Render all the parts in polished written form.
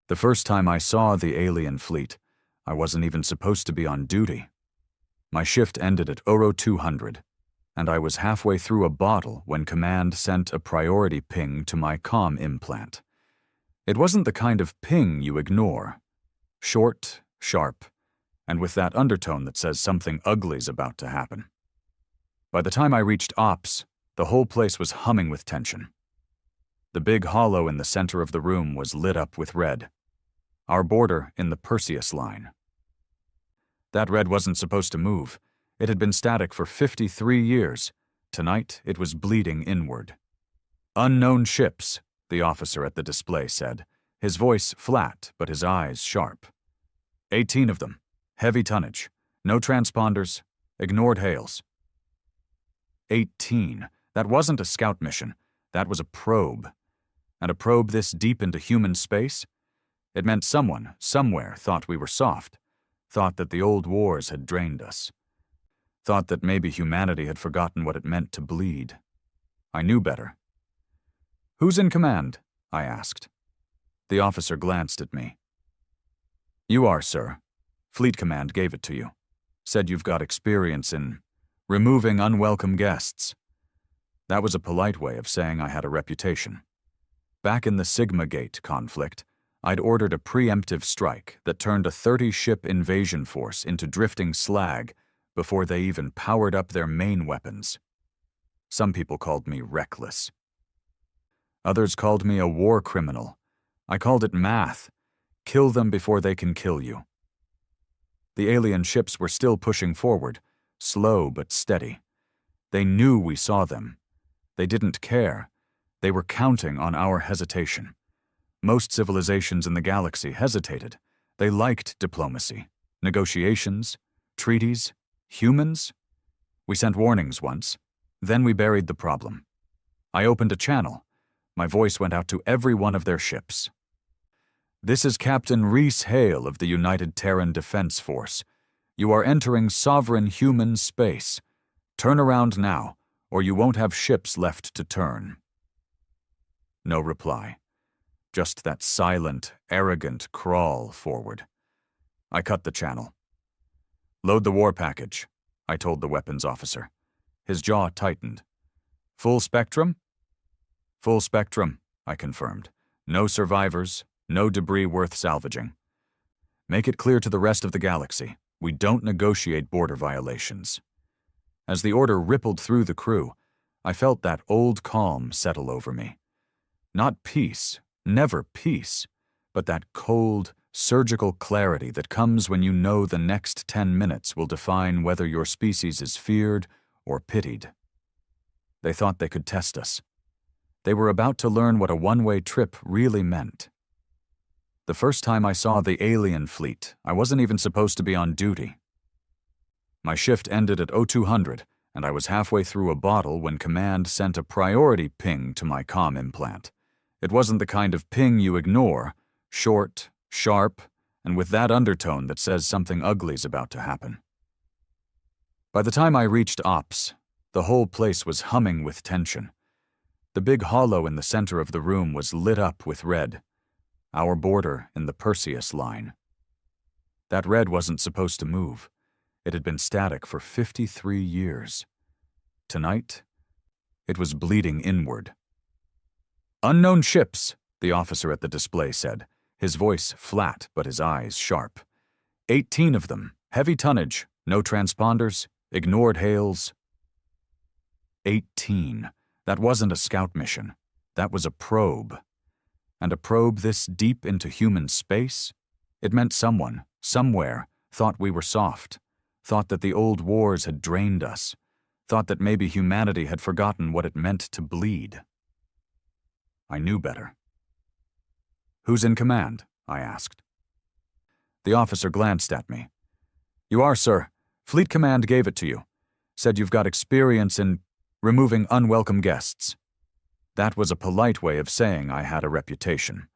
The first time I saw the alien fleet, I wasn't even supposed to be on duty. My shift ended at Oro 200, and I was halfway through a bottle when Command sent a priority ping to my comm implant. It wasn't the kind of ping you ignore. Short, sharp, and with that undertone that says something ugly's about to happen. By the time I reached Ops, the whole place was humming with tension. The big hollow in the center of the room was lit up with red. Our border in the Perseus line. That red wasn't supposed to move. It had been static for 53 years. Tonight, it was bleeding inward. "Unknown ships," the officer at the display said, his voice flat but his eyes sharp. 18 of them, heavy tonnage, no transponders, ignored hails. 18. That wasn't a scout mission. That was a probe. And a probe this deep into human space? It meant someone, somewhere, thought we were soft, thought that the old wars had drained us, thought that maybe humanity had forgotten what it meant to bleed. I knew better. "Who's in command?" I asked. The officer glanced at me. "You are, sir. Fleet Command gave it to you. Said you've got experience in removing unwelcome guests." That was a polite way of saying I had a reputation. Back in the Sigma Gate conflict, I'd ordered a preemptive strike that turned a 30-ship invasion force into drifting slag before they even powered up their main weapons. Some people called me reckless. Others called me a war criminal. I called it math. Kill them before they can kill you. The alien ships were still pushing forward, slow but steady. They knew we saw them. They didn't care. They were counting on our hesitation. Most civilizations in the galaxy hesitated. They liked diplomacy, negotiations, treaties, humans. We sent warnings once. Then we buried the problem. I opened a channel. My voice went out to every one of their ships. "This is Captain Reese Hale of the United Terran Defense Force. You are entering sovereign human space. Turn around now, or you won't have ships left to turn." No reply. Just that silent, arrogant crawl forward. I cut the channel. "Load the war package," I told the weapons officer. His jaw tightened. "Full spectrum?" "Full spectrum," I confirmed. "No survivors, no debris worth salvaging. Make it clear to the rest of the galaxy, we don't negotiate border violations." As the order rippled through the crew, I felt that old calm settle over me. Not peace, never peace, but that cold, surgical clarity that comes when you know the next 10 minutes will define whether your species is feared or pitied. They thought they could test us. They were about to learn what a one-way trip really meant. The first time I saw the alien fleet, I wasn't even supposed to be on duty. My shift ended at 0200, and I was halfway through a bottle when Command sent a priority ping to my comm implant. It wasn't the kind of ping you ignore, short, sharp, and with that undertone that says something ugly's about to happen. By the time I reached Ops, the whole place was humming with tension. The big hollow in the center of the room was lit up with red. Our border in the Perseus line. That red wasn't supposed to move. It had been static for 53 years. Tonight, it was bleeding inward. "Unknown ships," the officer at the display said, his voice flat but his eyes sharp. 18 of them, heavy tonnage, no transponders, ignored hails. 18. That wasn't a scout mission. That was a probe. And a probe this deep into human space? It meant someone, somewhere, thought we were soft, thought that the old wars had drained us, thought that maybe humanity had forgotten what it meant to bleed. I knew better. "Who's in command?" I asked. The officer glanced at me. "You are, sir. Fleet Command gave it to you. Said you've got experience in removing unwelcome guests." That was a polite way of saying I had a reputation.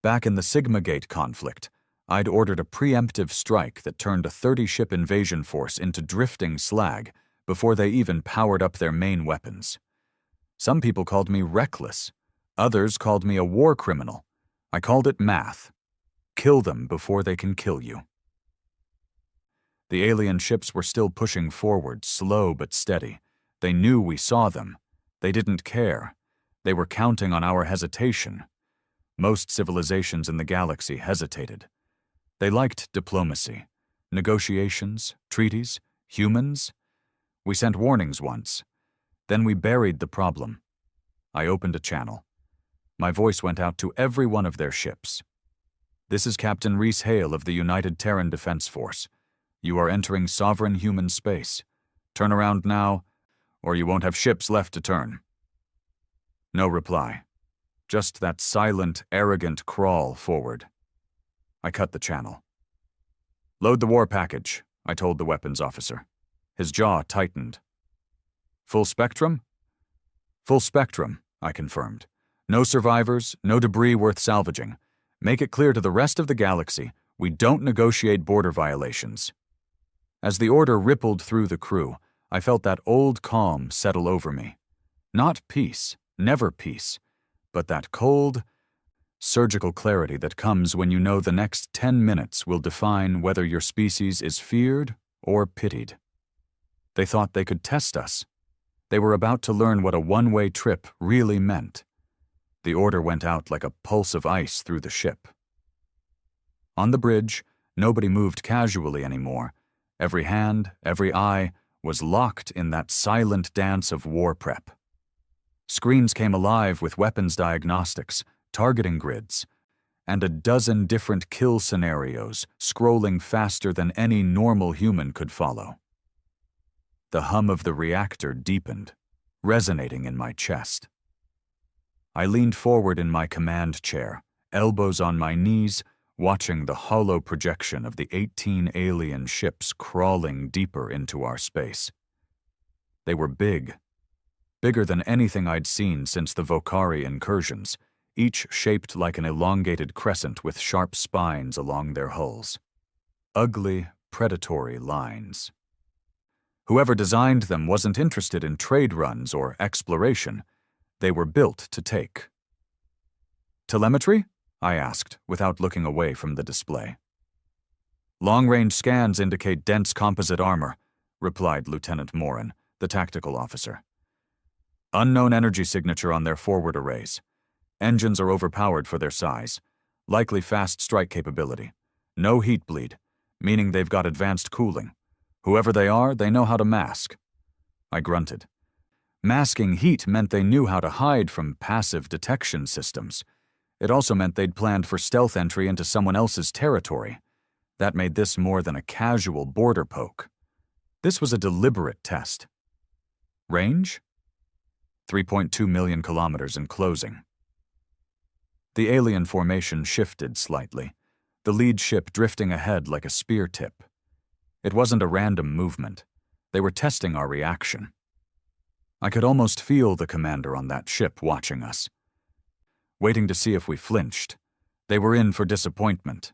Back in the Sigma Gate conflict, I'd ordered a preemptive strike that turned a 30-ship invasion force into drifting slag before they even powered up their main weapons. Some people called me reckless. Others called me a war criminal. I called it math. kill them before they can kill you. The alien ships were still pushing forward, slow but steady. They knew we saw them. They didn't care. They were counting on our hesitation. Most civilizations in the galaxy hesitated. They liked diplomacy, negotiations, treaties, humans. We sent warnings once. Then we buried the problem. I opened a channel. My voice went out to every one of their ships. This is Captain Reese Hale of the United Terran Defense Force. You are entering sovereign human space. Turn around now, or you won't have ships left to turn. No reply. Just that silent, arrogant crawl forward. I cut the channel. Load the war package, I told the weapons officer. His jaw tightened. Full spectrum? Full spectrum, I confirmed. No survivors, no debris worth salvaging. Make it clear to the rest of the galaxy, we don't negotiate border violations. As the order rippled through the crew, I felt that old calm settle over me. Not peace, never peace, but that cold, surgical clarity that comes when you know the next 10 minutes will define whether your species is feared or pitied. They thought they could test us. They were about to learn what a one-way trip really meant. The order went out like a pulse of ice through the ship. On the bridge, nobody moved casually anymore. Every hand, every eye was locked in that silent dance of war prep. Screens came alive with weapons diagnostics, targeting grids, and a dozen different kill scenarios scrolling faster than any normal human could follow. The hum of the reactor deepened, resonating in my chest. I leaned forward in my command chair, elbows on my knees, watching the hollow projection of the 18 alien ships crawling deeper into our space. They were big, bigger than anything I'd seen since the Vokari incursions, each shaped like an elongated crescent with sharp spines along their hulls. Ugly, predatory lines. Whoever designed them wasn't interested in trade runs or exploration. They were built to take. Telemetry? I asked, without looking away from the display. Long-range scans indicate dense composite armor, replied Lieutenant Morin, the tactical officer. Unknown energy signature on their forward arrays. Engines are overpowered for their size. Likely fast strike capability. No heat bleed, meaning they've got advanced cooling. Whoever they are, they know how to mask. I grunted. Masking heat meant they knew how to hide from passive detection systems. It also meant they'd planned for stealth entry into someone else's territory. That made this more than a casual border poke. This was a deliberate test. Range? 3.2 million kilometers in closing. The alien formation shifted slightly, the lead ship drifting ahead like a spear tip. It wasn't a random movement. They were testing our reaction. I could almost feel the commander on that ship watching us, waiting to see if we flinched. They were in for disappointment.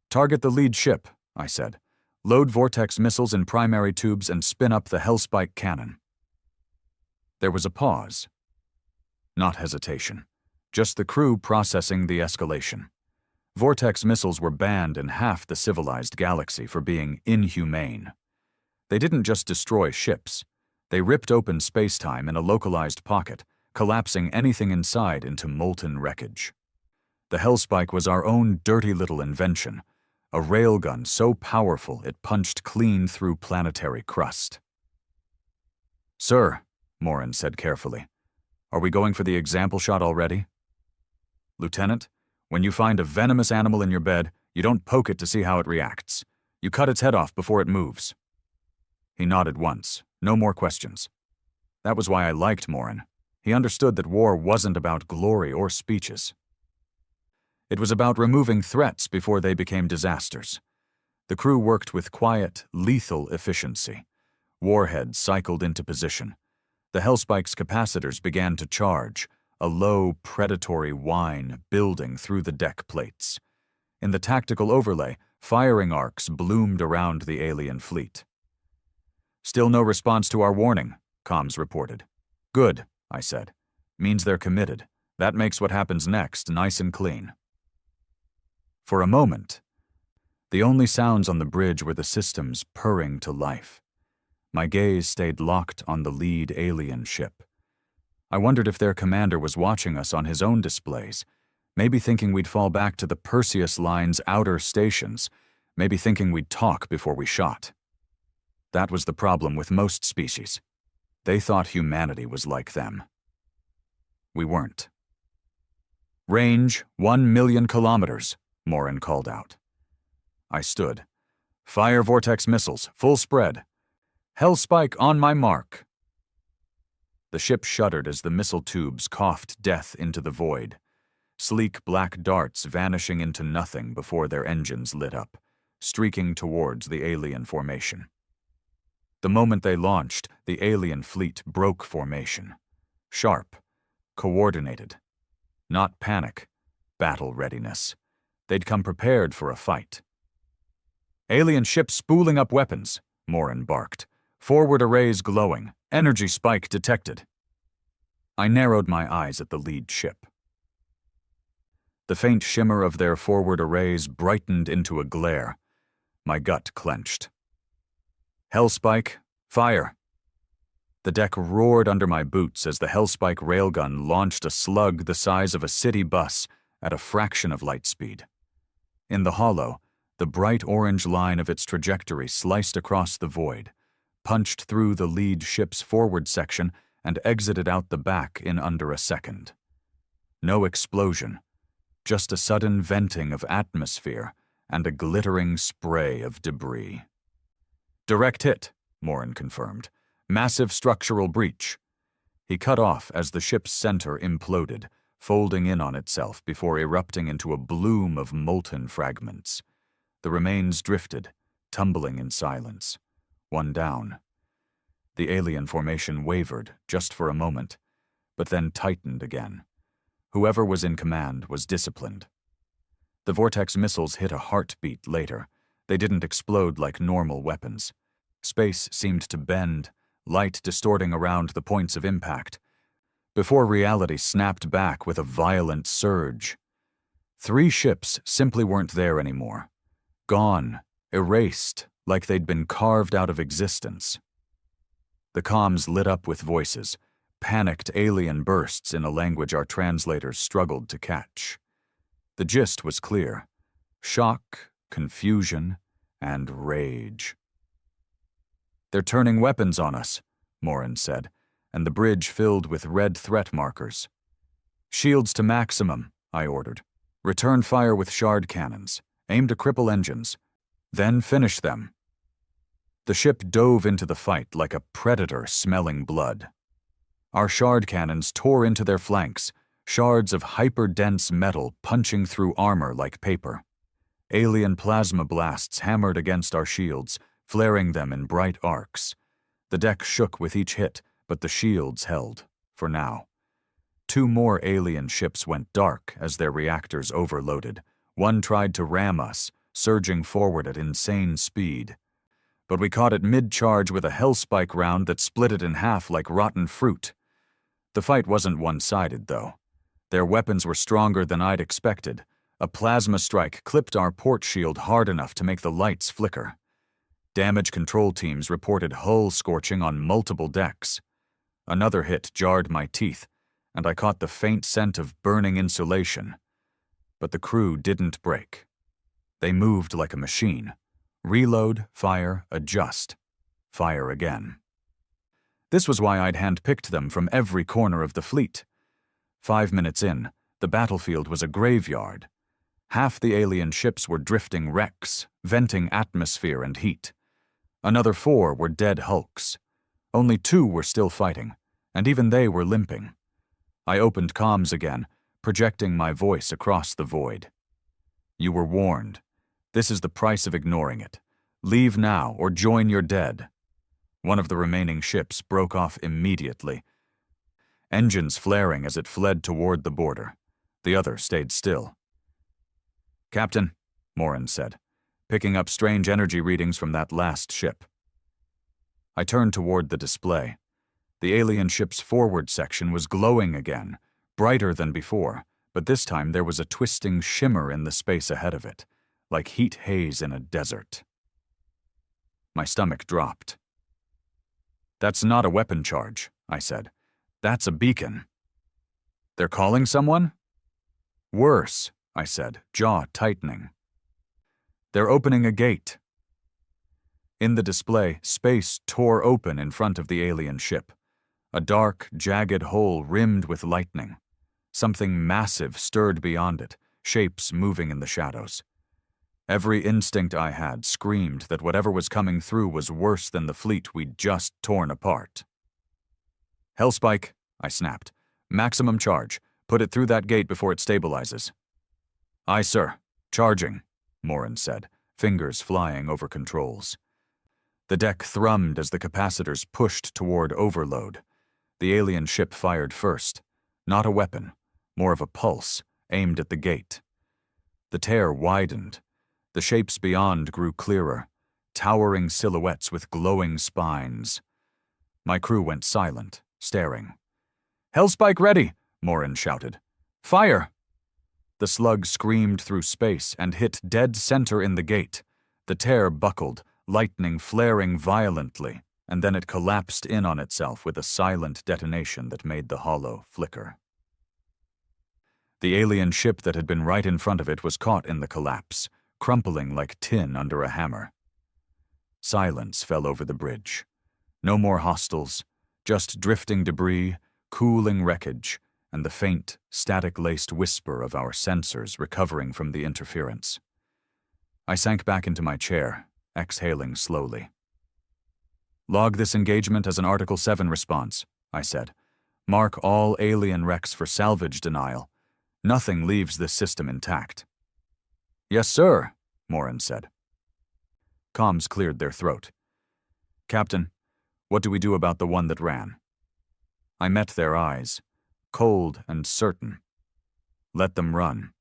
Target the lead ship, I said. Load vortex missiles in primary tubes and spin up the Hellspike cannon. There was a pause. Not hesitation. Just the crew processing the escalation. Vortex missiles were banned in half the civilized galaxy for being inhumane. They didn't just destroy ships. They ripped open space-time in a localized pocket, collapsing anything inside into molten wreckage. The Hellspike was our own dirty little invention, a railgun so powerful it punched clean through planetary crust. Sir, Morin said carefully, are we going for the example shot already? Lieutenant, when you find a venomous animal in your bed, you don't poke it to see how it reacts. You cut its head off before it moves. He nodded once. No more questions. That was why I liked Morin. He understood that war wasn't about glory or speeches. It was about removing threats before they became disasters. The crew worked with quiet, lethal efficiency. Warheads cycled into position. The Hellspike's capacitors began to charge, a low, predatory whine building through the deck plates. In the tactical overlay, firing arcs bloomed around the alien fleet. Still no response to our warning, comms reported. Good, I said. Means they're committed. That makes what happens next nice and clean. For a moment, the only sounds on the bridge were the systems purring to life. My gaze stayed locked on the lead alien ship. I wondered if their commander was watching us on his own displays, maybe thinking we'd fall back to the Perseus Line's outer stations, maybe thinking we'd talk before we shot. That was the problem with most species. They thought humanity was like them. We weren't. "Range 1,000,000 kilometers, Morin called out. I stood. "Fire vortex missiles, full spread. Hellspike on my mark." The ship shuddered as the missile tubes coughed death into the void, sleek black darts vanishing into nothing before their engines lit up, streaking towards the alien formation. The moment they launched, the alien fleet broke formation. Sharp, coordinated. Not panic, battle readiness. They'd come prepared for a fight. "Alien ship spooling up weapons," Morin barked. "Forward arrays glowing. Energy spike detected." I narrowed my eyes at the lead ship. The faint shimmer of their forward arrays brightened into a glare. My gut clenched. "Hellspike, fire." The deck roared under my boots as the Hellspike railgun launched a slug the size of a city bus at a fraction of light speed. In the hollow, the bright orange line of its trajectory sliced across the void, punched through the lead ship's forward section, and exited out the back in under a second. No explosion, just a sudden venting of atmosphere and a glittering spray of debris. "Direct hit," Morin confirmed. "Massive structural breach." He cut off as the ship's center imploded, folding in on itself before erupting into a bloom of molten fragments. The remains drifted, tumbling in silence. One down. The alien formation wavered just for a moment, but then tightened again. Whoever was in command was disciplined. The vortex missiles hit a heartbeat later. They didn't explode like normal weapons. Space seemed to bend, light distorting around the points of impact, before reality snapped back with a violent surge. 3 ships simply weren't there anymore. Gone, erased, like they'd been carved out of existence. The comms lit up with voices, panicked alien bursts in a language our translators struggled to catch. The gist was clear: shock, confusion, and rage. "They're turning weapons on us," Morin said, and the bridge filled with red threat markers. "Shields to maximum," I ordered. "Return fire with shard cannons. Aim to cripple engines. Then finish them." The ship dove into the fight like a predator smelling blood. Our shard cannons tore into their flanks, shards of hyper-dense metal punching through armor like paper. Alien plasma blasts hammered against our shields, flaring them in bright arcs. The deck shook with each hit, but the shields held, for now. 2 more alien ships went dark as their reactors overloaded. One tried to ram us, surging forward at insane speed. But we caught it mid-charge with a Hellspike round that split it in half like rotten fruit. The fight wasn't one-sided, though. Their weapons were stronger than I'd expected. A plasma strike clipped our port shield hard enough to make the lights flicker. Damage control teams reported hull scorching on multiple decks. Another hit jarred my teeth, and I caught the faint scent of burning insulation. But the crew didn't break. They moved like a machine. Reload, fire, adjust. Fire again. This was why I'd handpicked them from every corner of the fleet. 5 minutes in, the battlefield was a graveyard. Half the alien ships were drifting wrecks, venting atmosphere and heat. Another 4 were dead hulks. Only 2 were still fighting, and even they were limping. I opened comms again, projecting my voice across the void. "You were warned. This is the price of ignoring it. Leave now or join your dead." One of the remaining ships broke off immediately, engines flaring as it fled toward the border. The other stayed still. "Captain," Morin said, picking up strange energy readings from that last ship. I turned toward the display. The alien ship's forward section was glowing again, brighter than before, but this time there was a twisting shimmer in the space ahead of it, like heat haze in a desert. My stomach dropped. "That's not a weapon charge," I said. "That's a beacon." "They're calling someone?" "Worse," I said, jaw tightening. "They're opening a gate." In the display, space tore open in front of the alien ship. A dark, jagged hole rimmed with lightning. Something massive stirred beyond it, shapes moving in the shadows. Every instinct I had screamed that whatever was coming through was worse than the fleet we'd just torn apart. "Hellspike," I snapped. "Maximum charge. Put it through that gate before it stabilizes." "Aye, sir. Charging," Morin said, fingers flying over controls. The deck thrummed as the capacitors pushed toward overload. The alien ship fired first. Not a weapon, more of a pulse, aimed at the gate. The tear widened. The shapes beyond grew clearer, towering silhouettes with glowing spines. My crew went silent, staring. "Hellspike ready!" Morin shouted. "Fire!" The slug screamed through space and hit dead center in the gate. The tear buckled, lightning flaring violently, and then it collapsed in on itself with a silent detonation that made the hollow flicker. The alien ship that had been right in front of it was caught in the collapse, crumpling like tin under a hammer. Silence fell over the bridge. No more hostiles, just drifting debris, cooling wreckage, and the faint, static-laced whisper of our sensors recovering from the interference. I sank back into my chair, exhaling slowly. "Log this engagement as an Article 7 response," I said. "Mark all alien wrecks for salvage denial. Nothing leaves this system intact." "Yes, sir," Morin said. Comms cleared their throat. "Captain, what do we do about the one that ran?" I met their eyes, cold and certain. "Let them run.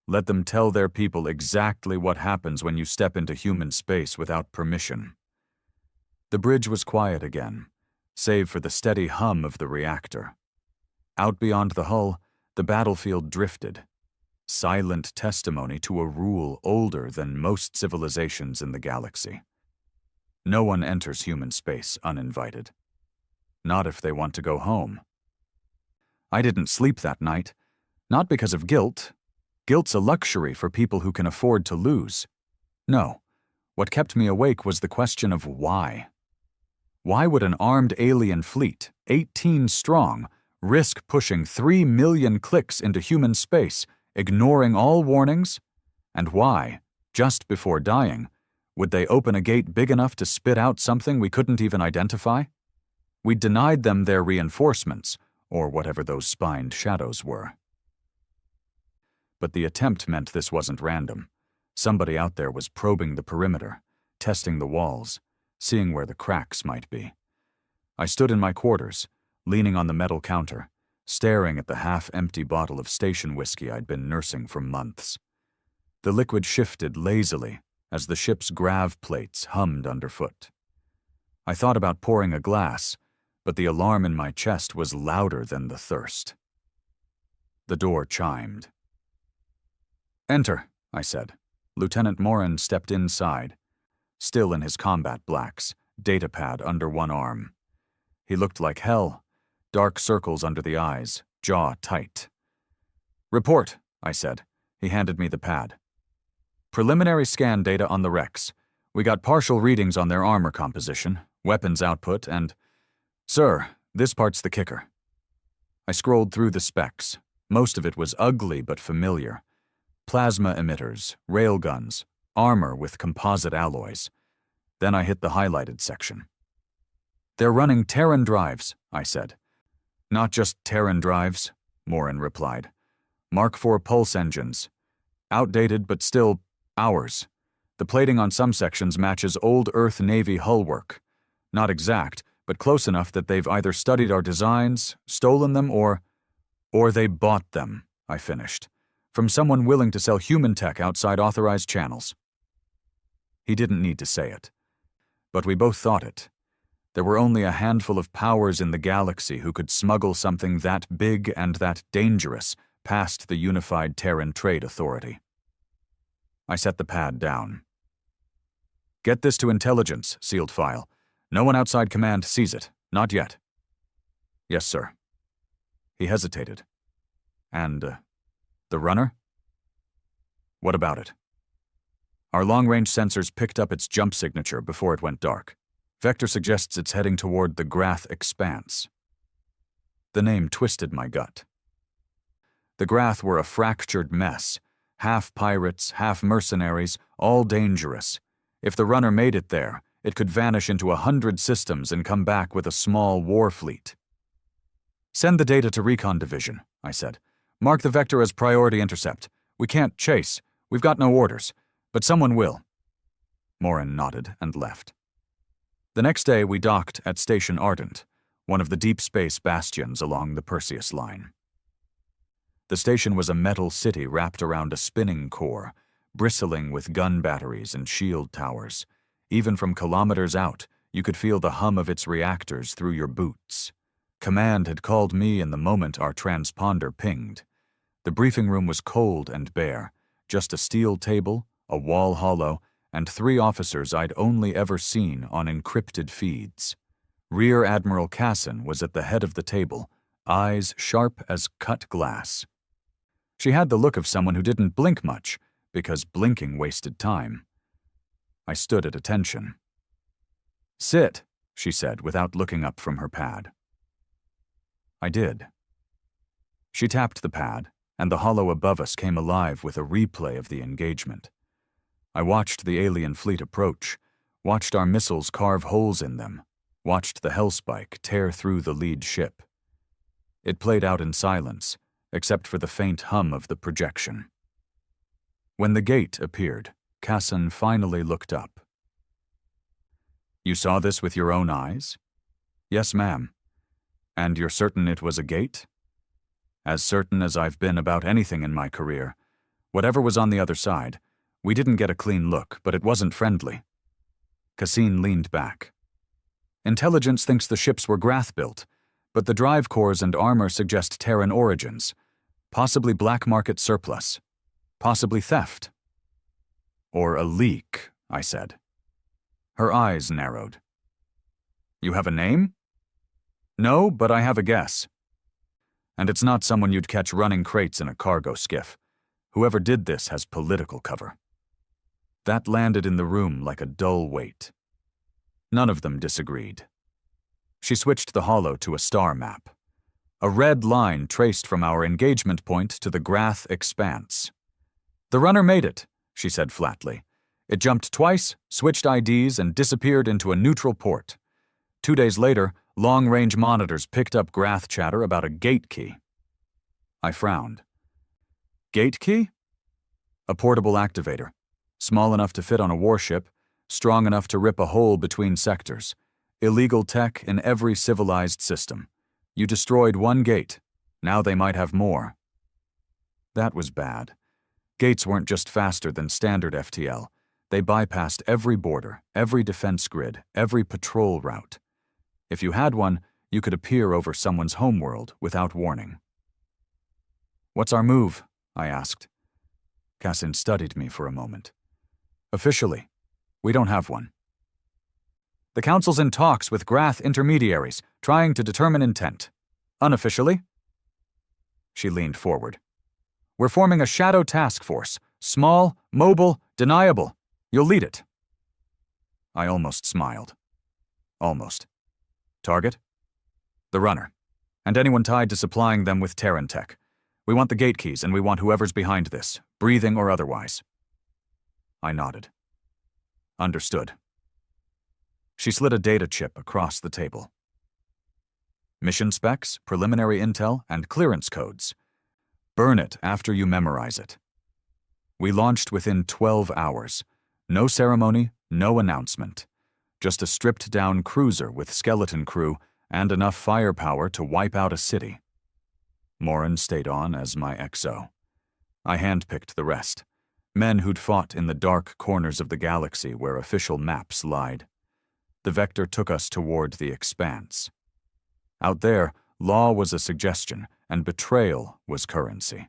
Let them tell their people exactly what happens when you step into human space without permission." The bridge was quiet again, save for the steady hum of the reactor. Out beyond the hull, the battlefield drifted, silent testimony to a rule older than most civilizations in the galaxy. No one enters human space uninvited. Not if they want to go home. I didn't sleep that night, not because of guilt. Guilt's a luxury for people who can afford to lose. No, what kept me awake was the question of why. Why would an armed alien fleet, 18 strong, risk pushing 3 million clicks into human space, ignoring all warnings? And why, just before dying, would they open a gate big enough to spit out something we couldn't even identify? We denied them their reinforcements, or whatever those spined shadows were. But the attempt meant this wasn't random. Somebody out there was probing the perimeter, testing the walls, seeing where the cracks might be. I stood in my quarters, leaning on the metal counter, staring at the half-empty bottle of station whiskey I'd been nursing for months. The liquid shifted lazily as the ship's grav plates hummed underfoot. I thought about pouring a glass, but the alarm in my chest was louder than the thirst. The door chimed. "Enter," I said. Lieutenant Morin stepped inside, still in his combat blacks, datapad under one arm. He looked like hell, dark circles under the eyes, jaw tight. "Report," I said. He handed me the pad. "Preliminary scan data on the wrecks. We got partial readings on their armor composition, weapons output, and... Sir, this part's the kicker." I scrolled through the specs. Most of it was ugly but familiar. Plasma emitters, railguns, armor with composite alloys. Then I hit the highlighted section. "They're running Terran drives," I said. "Not just Terran drives," Morin replied. "Mark IV pulse engines. Outdated but still ours. The plating on some sections matches old Earth Navy hull work. Not exact, but close enough that they've either studied our designs, stolen them, or they bought them," I finished. "From someone willing to sell human tech outside authorized channels." He didn't need to say it. But we both thought it. There were only a handful of powers in the galaxy who could smuggle something that big and that dangerous past the Unified Terran Trade Authority. I set the pad down. Get this to intelligence, sealed file. No one outside command sees it. Not yet. Yes, sir. He hesitated. And, the runner? What about it? Our long-range sensors picked up its jump signature before it went dark. Vector suggests it's heading toward the Grath Expanse. The name twisted my gut. The Grath were a fractured mess. Half pirates, half mercenaries, all dangerous. If the runner made it there, it could vanish into 100 systems and come back with a small war fleet. Send the data to Recon Division, I said. Mark the vector as priority intercept. We can't chase. We've got no orders. But someone will. Morin nodded and left. The next day we docked at Station Ardent, one of the deep space bastions along the Perseus line. The station was a metal city wrapped around a spinning core, bristling with gun batteries and shield towers. Even from kilometers out, you could feel the hum of its reactors through your boots. Command had called me in the moment our transponder pinged. The briefing room was cold and bare, just a steel table, a wall hollow, and 3 officers I'd only ever seen on encrypted feeds. Rear Admiral Casson was at the head of the table, eyes sharp as cut glass. She had the look of someone who didn't blink much, because blinking wasted time. I stood at attention. Sit, she said without looking up from her pad. I did. She tapped the pad, and the hollow above us came alive with a replay of the engagement. I watched the alien fleet approach, watched our missiles carve holes in them, watched the Hellspike tear through the lead ship. It played out in silence, except for the faint hum of the projection. When the gate appeared, Casson finally looked up. You saw this with your own eyes? Yes, ma'am. And you're certain it was a gate? As certain as I've been about anything in my career. Whatever was on the other side, we didn't get a clean look, but it wasn't friendly. Cassine leaned back. Intelligence thinks the ships were Grath-built, but the drive cores and armor suggest Terran origins, possibly black market surplus, possibly theft. Or a leak, I said. Her eyes narrowed. You have a name? No, but I have a guess. And it's not someone you'd catch running crates in a cargo skiff. Whoever did this has political cover. That landed in the room like a dull weight. None of them disagreed. She switched the hollow to a star map. A red line traced from our engagement point to the Grath Expanse. The runner made it, she said flatly. It jumped twice, switched IDs, and disappeared into a neutral port. 2 days later, long-range monitors picked up Grath chatter about a gate key. I frowned. Gate key? A portable activator, small enough to fit on a warship, strong enough to rip a hole between sectors. Illegal tech in every civilized system. You destroyed one gate. Now they might have more. That was bad. Gates weren't just faster than standard FTL. They bypassed every border, every defense grid, every patrol route. If you had one, you could appear over someone's homeworld without warning. What's our move? I asked. Cassin studied me for a moment. Officially, we don't have one. The Council's in talks with Grath intermediaries, trying to determine intent. Unofficially? She leaned forward. We're forming a shadow task force. Small, mobile, deniable. You'll lead it. I almost smiled. Almost. Target? The runner. And anyone tied to supplying them with Terran tech. We want the gate keys, and we want whoever's behind this, breathing or otherwise. I nodded. Understood. She slid a data chip across the table. Mission specs, preliminary intel, and clearance codes. Burn it after you memorize it. We launched within 12 hours. No ceremony, no announcement. Just a stripped-down cruiser with skeleton crew and enough firepower to wipe out a city. Morin stayed on as my XO. I handpicked the rest. Men who'd fought in the dark corners of the galaxy where official maps lied. The vector took us toward the expanse. Out there, law was a suggestion, and betrayal was currency.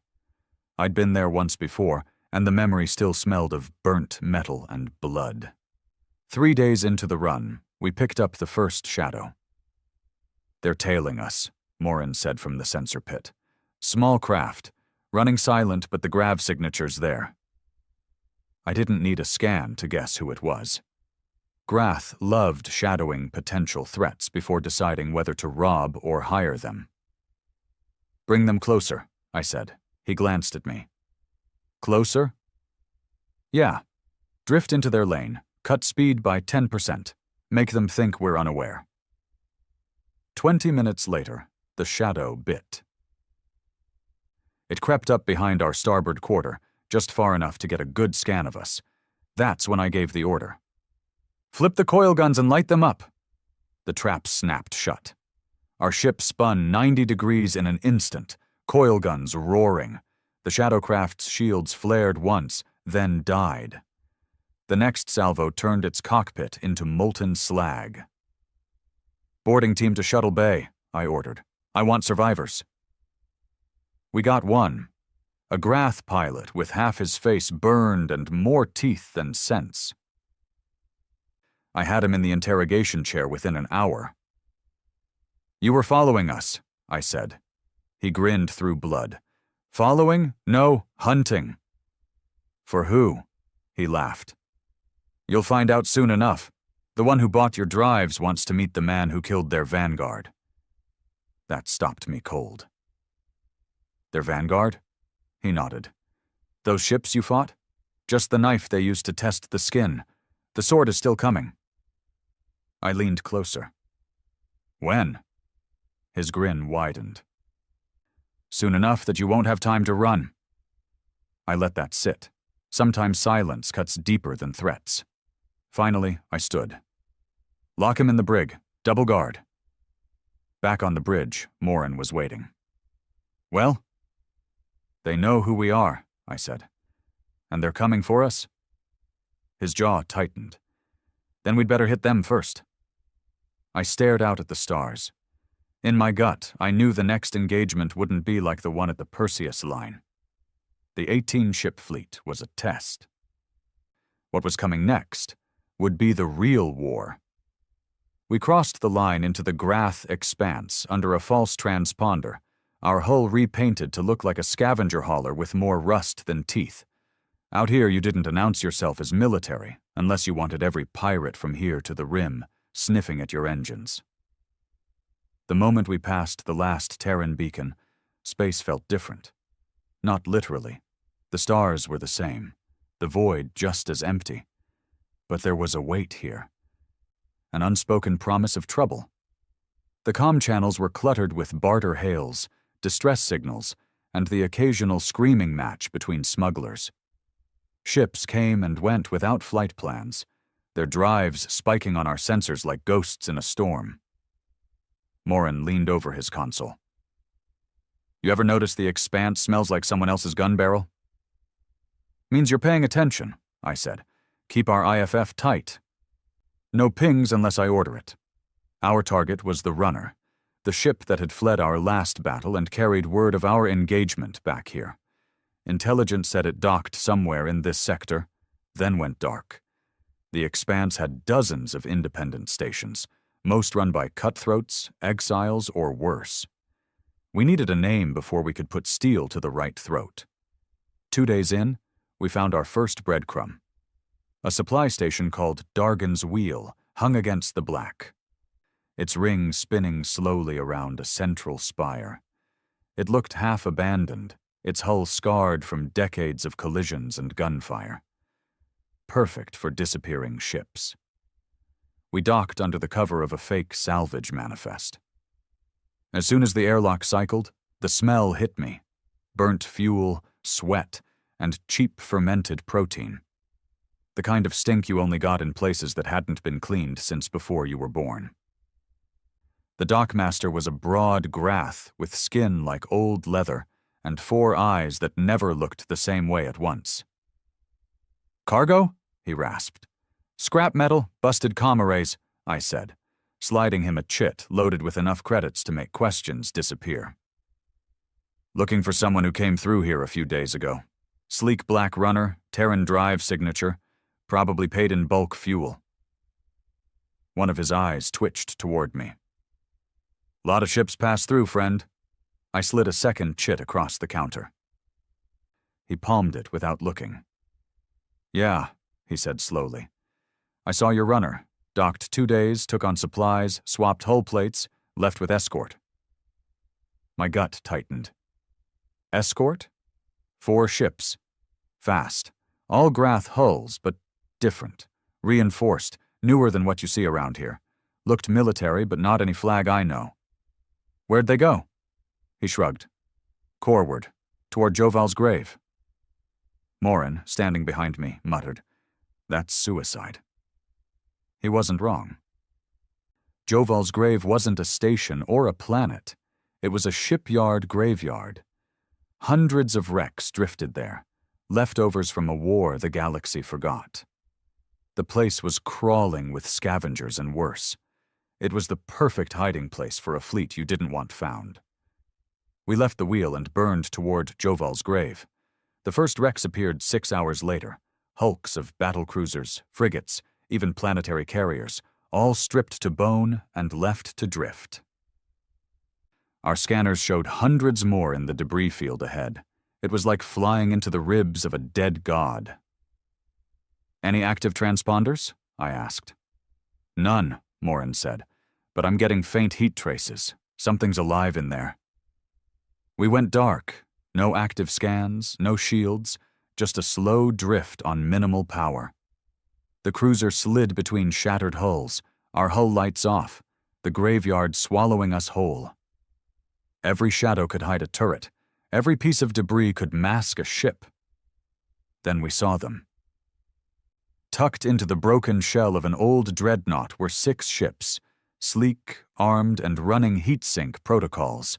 I'd been there once before, and the memory still smelled of burnt metal and blood. 3 days into the run, we picked up the first shadow. "They're tailing us," Morin said from the sensor pit. "Small craft, running silent, but the grav signature's there." I didn't need a scan to guess who it was. Grath loved shadowing potential threats before deciding whether to rob or hire them. "Bring them closer," I said. He glanced at me. "Closer?" "Yeah. Drift into their lane, cut speed by 10%, make them think we're unaware." 20 minutes later, the shadow bit. It crept up behind our starboard quarter, just far enough to get a good scan of us. That's when I gave the order. "Flip the coil guns and light them up." The trap snapped shut. Our ship spun 90 degrees in an instant, coil guns roaring. The shadowcraft's shields flared once, then died. The next salvo turned its cockpit into molten slag. "Boarding team to Shuttle Bay," I ordered. "I want survivors." We got one. A Grath pilot with half his face burned and more teeth than sense. I had him in the interrogation chair within an hour. "You were following us," I said. He grinned through blood. "Following? No, hunting." "For who?" He laughed. "You'll find out soon enough. The one who bought your drives wants to meet the man who killed their vanguard." That stopped me cold. "Their vanguard?" He nodded. "Those ships you fought? Just the knife they used to test the skin. The sword is still coming." I leaned closer. "When?" His grin widened. "Soon enough that you won't have time to run." I let that sit. Sometimes silence cuts deeper than threats. Finally, I stood. "Lock him in the brig. Double guard." Back on the bridge, Morin was waiting. "Well?" "They know who we are," I said. "And they're coming for us?" His jaw tightened. "Then we'd better hit them first." I stared out at the stars. In my gut, I knew the next engagement wouldn't be like the one at the Perseus line. The 18-ship fleet was a test. What was coming next would be the real war. We crossed the line into the Grath expanse under a false transponder, our hull repainted to look like a scavenger hauler with more rust than teeth. Out here you didn't announce yourself as military unless you wanted every pirate from here to the rim sniffing at your engines. The moment we passed the last Terran beacon, space felt different. Not literally. The stars were the same, the void just as empty. But there was a weight here. An unspoken promise of trouble. The comm channels were cluttered with barter hails, distress signals, and the occasional screaming match between smugglers. Ships came and went without flight plans, their drives spiking on our sensors like ghosts in a storm. Morin leaned over his console. "You ever notice the expanse smells like someone else's gun barrel?" "Means you're paying attention," I said. "Keep our IFF tight." No pings unless I order it. Our target was the Runner, the ship that had fled our last battle and carried word of our engagement back here. Intelligence said it docked somewhere in this sector, then went dark. The Expanse had dozens of independent stations, most run by cutthroats, exiles, or worse. We needed a name before we could put steel to the right throat. 2 days in, we found our first breadcrumb. A supply station called Dargan's Wheel hung against the black, its ring spinning slowly around a central spire. It looked half abandoned, its hull scarred from decades of collisions and gunfire. Perfect for disappearing ships. We docked under the cover of a fake salvage manifest. As soon as the airlock cycled, the smell hit me. Burnt fuel, sweat, and cheap fermented protein. The kind of stink you only got in places that hadn't been cleaned since before you were born. The dockmaster was a broad Grath with skin like old leather and 4 eyes that never looked the same way at once. "Cargo?" he rasped. "Scrap metal, busted comm arrays," I said, sliding him a chit loaded with enough credits to make questions disappear. Looking for someone who came through here a few days ago. Sleek black runner, Terran drive signature, probably paid in bulk fuel. One of his eyes twitched toward me. Lot of ships pass through, friend. I slid a second chit across the counter. He palmed it without looking. Yeah, he said slowly. I saw your runner. Docked 2 days, took on supplies, swapped hull plates, left with escort. My gut tightened. Escort? 4 ships. Fast. All Grath hulls, but different. Reinforced. Newer than what you see around here. Looked military, but not any flag I know. Where'd they go? He shrugged. Coreward. Toward Joval's grave. Morin, standing behind me, muttered, That's suicide. He wasn't wrong. Joval's grave wasn't a station or a planet. It was a shipyard graveyard. Hundreds of wrecks drifted there, leftovers from a war the galaxy forgot. The place was crawling with scavengers and worse. It was the perfect hiding place for a fleet you didn't want found. We left the wheel and burned toward Joval's grave. The first wrecks appeared 6 hours later, hulks of battlecruisers, frigates, even planetary carriers, all stripped to bone and left to drift. Our scanners showed hundreds more in the debris field ahead. It was like flying into the ribs of a dead god. Any active transponders? I asked. None, Morin said, but I'm getting faint heat traces. Something's alive in there. We went dark. No active scans, no shields, just a slow drift on minimal power. The cruiser slid between shattered hulls, our hull lights off, the graveyard swallowing us whole. Every shadow could hide a turret. Every piece of debris could mask a ship. Then we saw them. Tucked into the broken shell of an old dreadnought were 6 ships, sleek, armed, and running heat-sink protocols.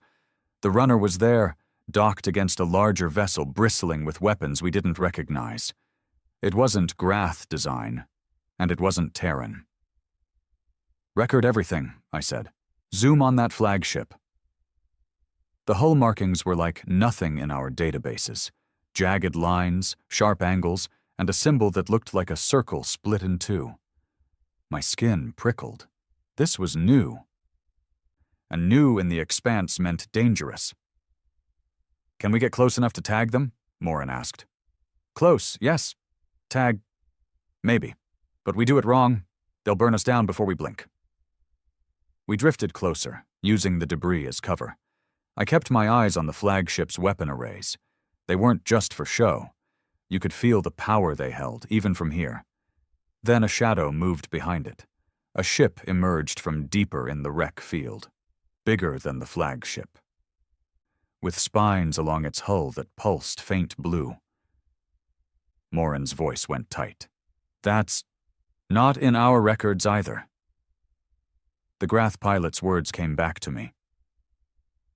The runner was there, docked against a larger vessel bristling with weapons we didn't recognize. It wasn't Grath design, and it wasn't Terran. Record everything, I said. Zoom on that flagship. The hull markings were like nothing in our databases. Jagged lines, sharp angles, and a symbol that looked like a circle split in 2. My skin prickled. This was new. And new in the expanse meant dangerous. Can we get close enough to tag them? Morin asked. Close, yes. Tag, maybe. But we do it wrong, they'll burn us down before we blink. We drifted closer, using the debris as cover. I kept my eyes on the flagship's weapon arrays. They weren't just for show. You could feel the power they held, even from here. Then a shadow moved behind it. A ship emerged from deeper in the wreck field, bigger than the flagship, with spines along its hull that pulsed faint blue. Morin's voice went tight. That's not in our records either. The Grath pilot's words came back to me.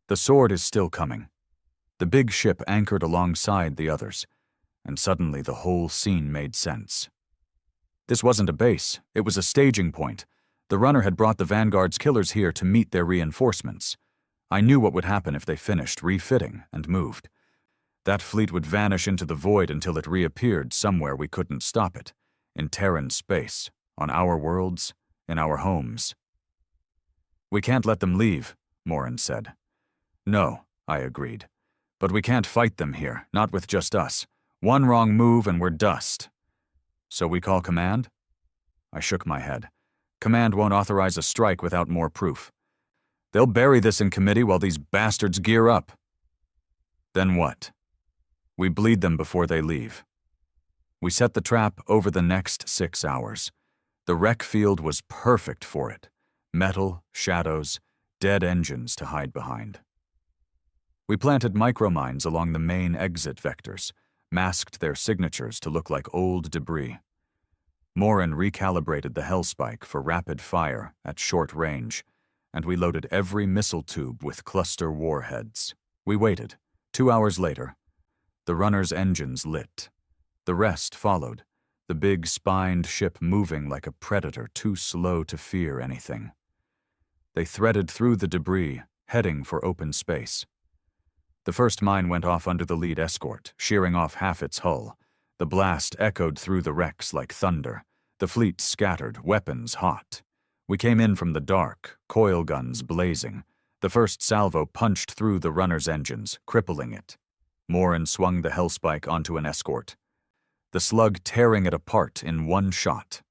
The sword is still coming. The big ship anchored alongside the others, and suddenly the whole scene made sense. This wasn't a base, it was a staging point. The runner had brought the Vanguard's killers here to meet their reinforcements. I knew what would happen if they finished refitting and moved. That fleet would vanish into the void until it reappeared somewhere we couldn't stop it, in Terran space, on our worlds, in our homes. We can't let them leave, Morin said. No, I agreed. But we can't fight them here, not with just us. One wrong move and we're dust. So we call command? I shook my head. Command won't authorize a strike without more proof. They'll bury this in committee while these bastards gear up. Then what? We bleed them before they leave. We set the trap over the next 6 hours. The wreck field was perfect for it. Metal, shadows, dead engines to hide behind. We planted micromines along the main exit vectors, masked their signatures to look like old debris. Morin recalibrated the Hellspike for rapid fire at short range, and we loaded every missile tube with cluster warheads. We waited. 2 hours later, the runner's engines lit. The rest followed, the big spined ship moving like a predator too slow to fear anything. They threaded through the debris, heading for open space. The first mine went off under the lead escort, shearing off half its hull. The blast echoed through the wrecks like thunder. The fleet scattered, weapons hot. We came in from the dark, coil guns blazing. The first salvo punched through the runner's engines, crippling it. Morin swung the Hellspike onto an escort, the slug tearing it apart in one shot.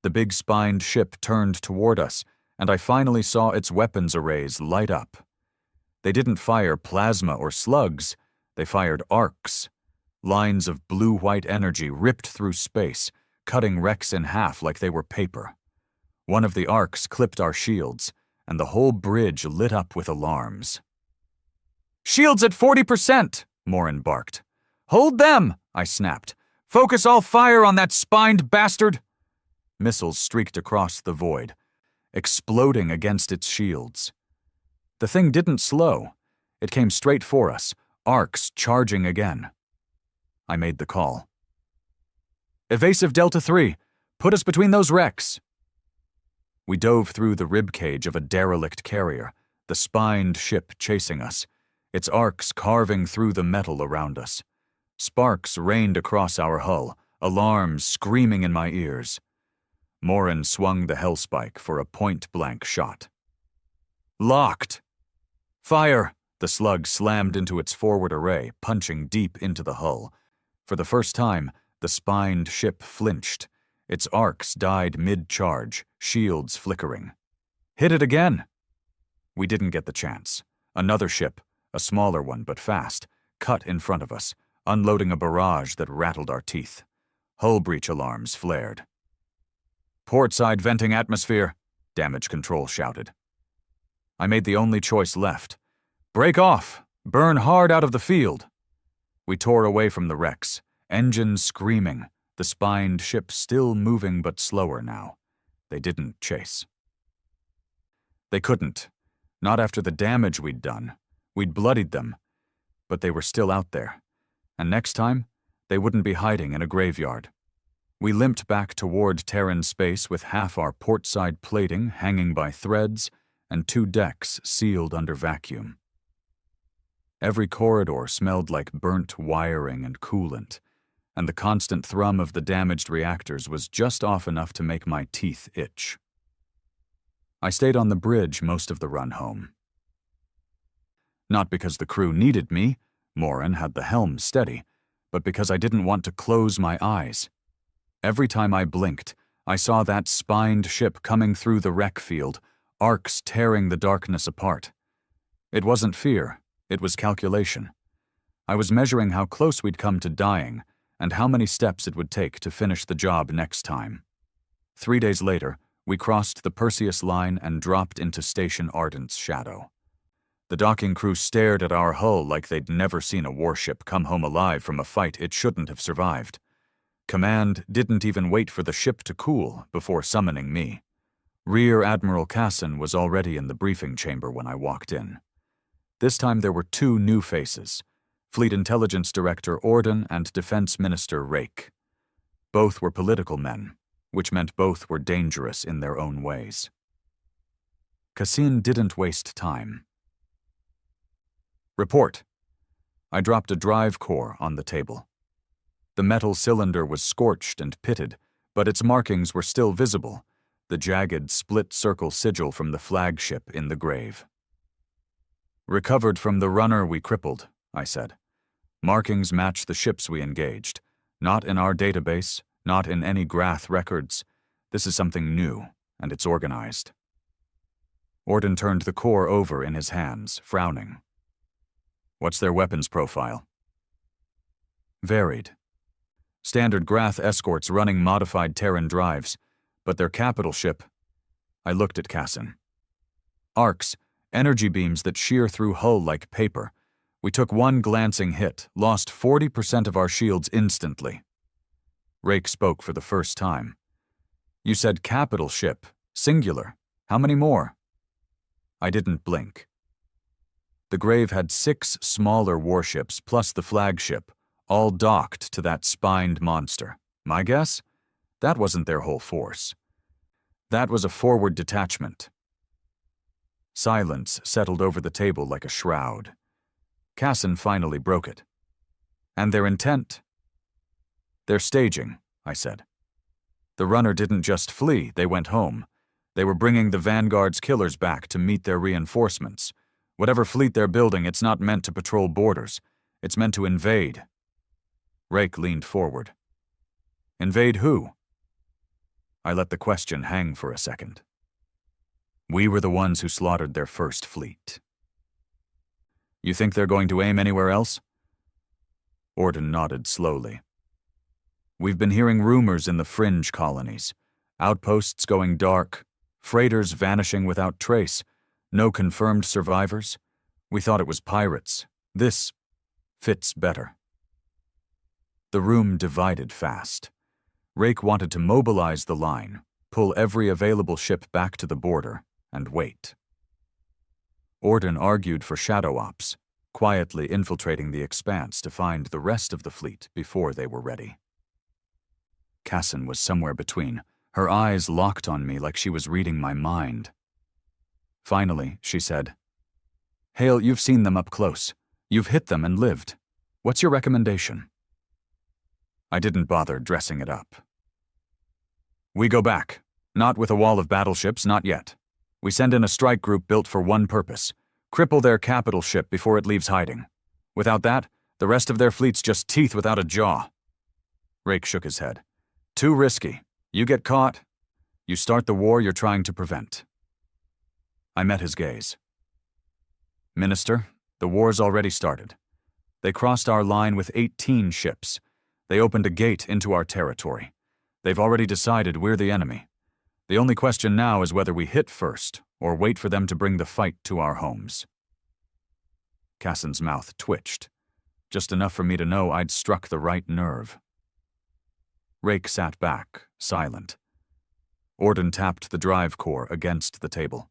The big spined ship turned toward us, and I finally saw its weapons arrays light up. They didn't fire plasma or slugs, they fired arcs. Lines of blue-white energy ripped through space, cutting wrecks in half like they were paper. One of the arcs clipped our shields, and the whole bridge lit up with alarms. "Shields at 40%, Morin barked. "Hold them," I snapped. "Focus all fire on that spined bastard." Missiles streaked across the void, exploding against its shields. The thing didn't slow. It came straight for us, arcs charging again. I made the call. "Evasive Delta 3, put us between those wrecks." We dove through the ribcage of a derelict carrier, the spined ship chasing us, its arcs carving through the metal around us. Sparks rained across our hull, alarms screaming in my ears. Morin swung the Hellspike for a point-blank shot. "Locked!" "Fire!" The slug slammed into its forward array, punching deep into the hull. For the first time, the spined ship flinched. Its arcs died mid-charge, shields flickering. "Hit it again!" We didn't get the chance. Another ship, a smaller one but fast, cut in front of us, unloading a barrage that rattled our teeth. Hull breach alarms flared. "Port side venting atmosphere," damage control shouted. I made the only choice left. "Break off! Burn hard out of the field!" We tore away from the wrecks, engines screaming, the spined ship still moving but slower now. They didn't chase. They couldn't. Not after the damage we'd done. We'd bloodied them. But they were still out there. And next time, they wouldn't be hiding in a graveyard. We limped back toward Terran space with half our portside plating hanging by threads and 2 decks sealed under vacuum. Every corridor smelled like burnt wiring and coolant, and the constant thrum of the damaged reactors was just off enough to make my teeth itch. I stayed on the bridge most of the run home. Not because the crew needed me, Morin had the helm steady, but because I didn't want to close my eyes. Every time I blinked, I saw that spined ship coming through the wreck field, arcs tearing the darkness apart. It wasn't fear, it was calculation. I was measuring how close we'd come to dying, and how many steps it would take to finish the job next time. 3 days later, we crossed the Perseus line and dropped into Station Ardent's shadow. The docking crew stared at our hull like they'd never seen a warship come home alive from a fight it shouldn't have survived. Command didn't even wait for the ship to cool before summoning me. Rear Admiral Casson was already in the briefing chamber when I walked in. This time there were 2 new faces, Fleet Intelligence Director Orden and Defense Minister Rake. Both were political men, which meant both were dangerous in their own ways. Cassin didn't waste time. "Report." I dropped a drive core on the table. The metal cylinder was scorched and pitted, but its markings were still visible, the jagged split-circle sigil from the flagship in the grave. "Recovered from the runner we crippled," I said. "Markings match the ships we engaged. Not in our database, not in any Grath records. This is something new, and it's organized." Orden turned the core over in his hands, frowning. "What's their weapons profile?" "Varied. Standard Grath escorts running modified Terran drives, but their capital ship..." I looked at Casson. "Arcs, energy beams that shear through hull like paper. We took one glancing hit, lost 40% of our shields instantly." Rake spoke for the first time. "You said capital ship, singular. How many more?" I didn't blink. The grave had 6 smaller warships plus the flagship, all docked to that spined monster. My guess? That wasn't their whole force. That was a forward detachment. Silence settled over the table like a shroud. Casson finally broke it. And their intent? They're staging, I said. The runner didn't just flee, they went home. They were bringing the Vanguard's killers back to meet their reinforcements. Whatever fleet they're building, it's not meant to patrol borders. It's meant to invade. Rake leaned forward. Invade who? I let the question hang for a second. We were the ones who slaughtered their first fleet. You think they're going to aim anywhere else? Orden nodded slowly. We've been hearing rumors in the fringe colonies. Outposts going dark, freighters vanishing without trace, no confirmed survivors. We thought it was pirates. This fits better. The room divided fast. Rake wanted to mobilize the line, pull every available ship back to the border, and wait. Orden argued for shadow ops, quietly infiltrating the expanse to find the rest of the fleet before they were ready. Casson was somewhere between, her eyes locked on me like she was reading my mind. Finally, she said, Hale, you've seen them up close. You've hit them and lived. What's your recommendation? I didn't bother dressing it up. We go back. Not with a wall of battleships, not yet. We send in a strike group built for one purpose: cripple their capital ship before it leaves hiding. Without that, the rest of their fleet's just teeth without a jaw. Rake shook his head. Too risky. You get caught, you start the war you're trying to prevent. I met his gaze. Minister, the war's already started. They crossed our line with 18 ships. They opened a gate into our territory. They've already decided we're the enemy. The only question now is whether we hit first, or wait for them to bring the fight to our homes. Casson's mouth twitched, just enough for me to know I'd struck the right nerve. Rake sat back, silent. Orden tapped the drive core against the table.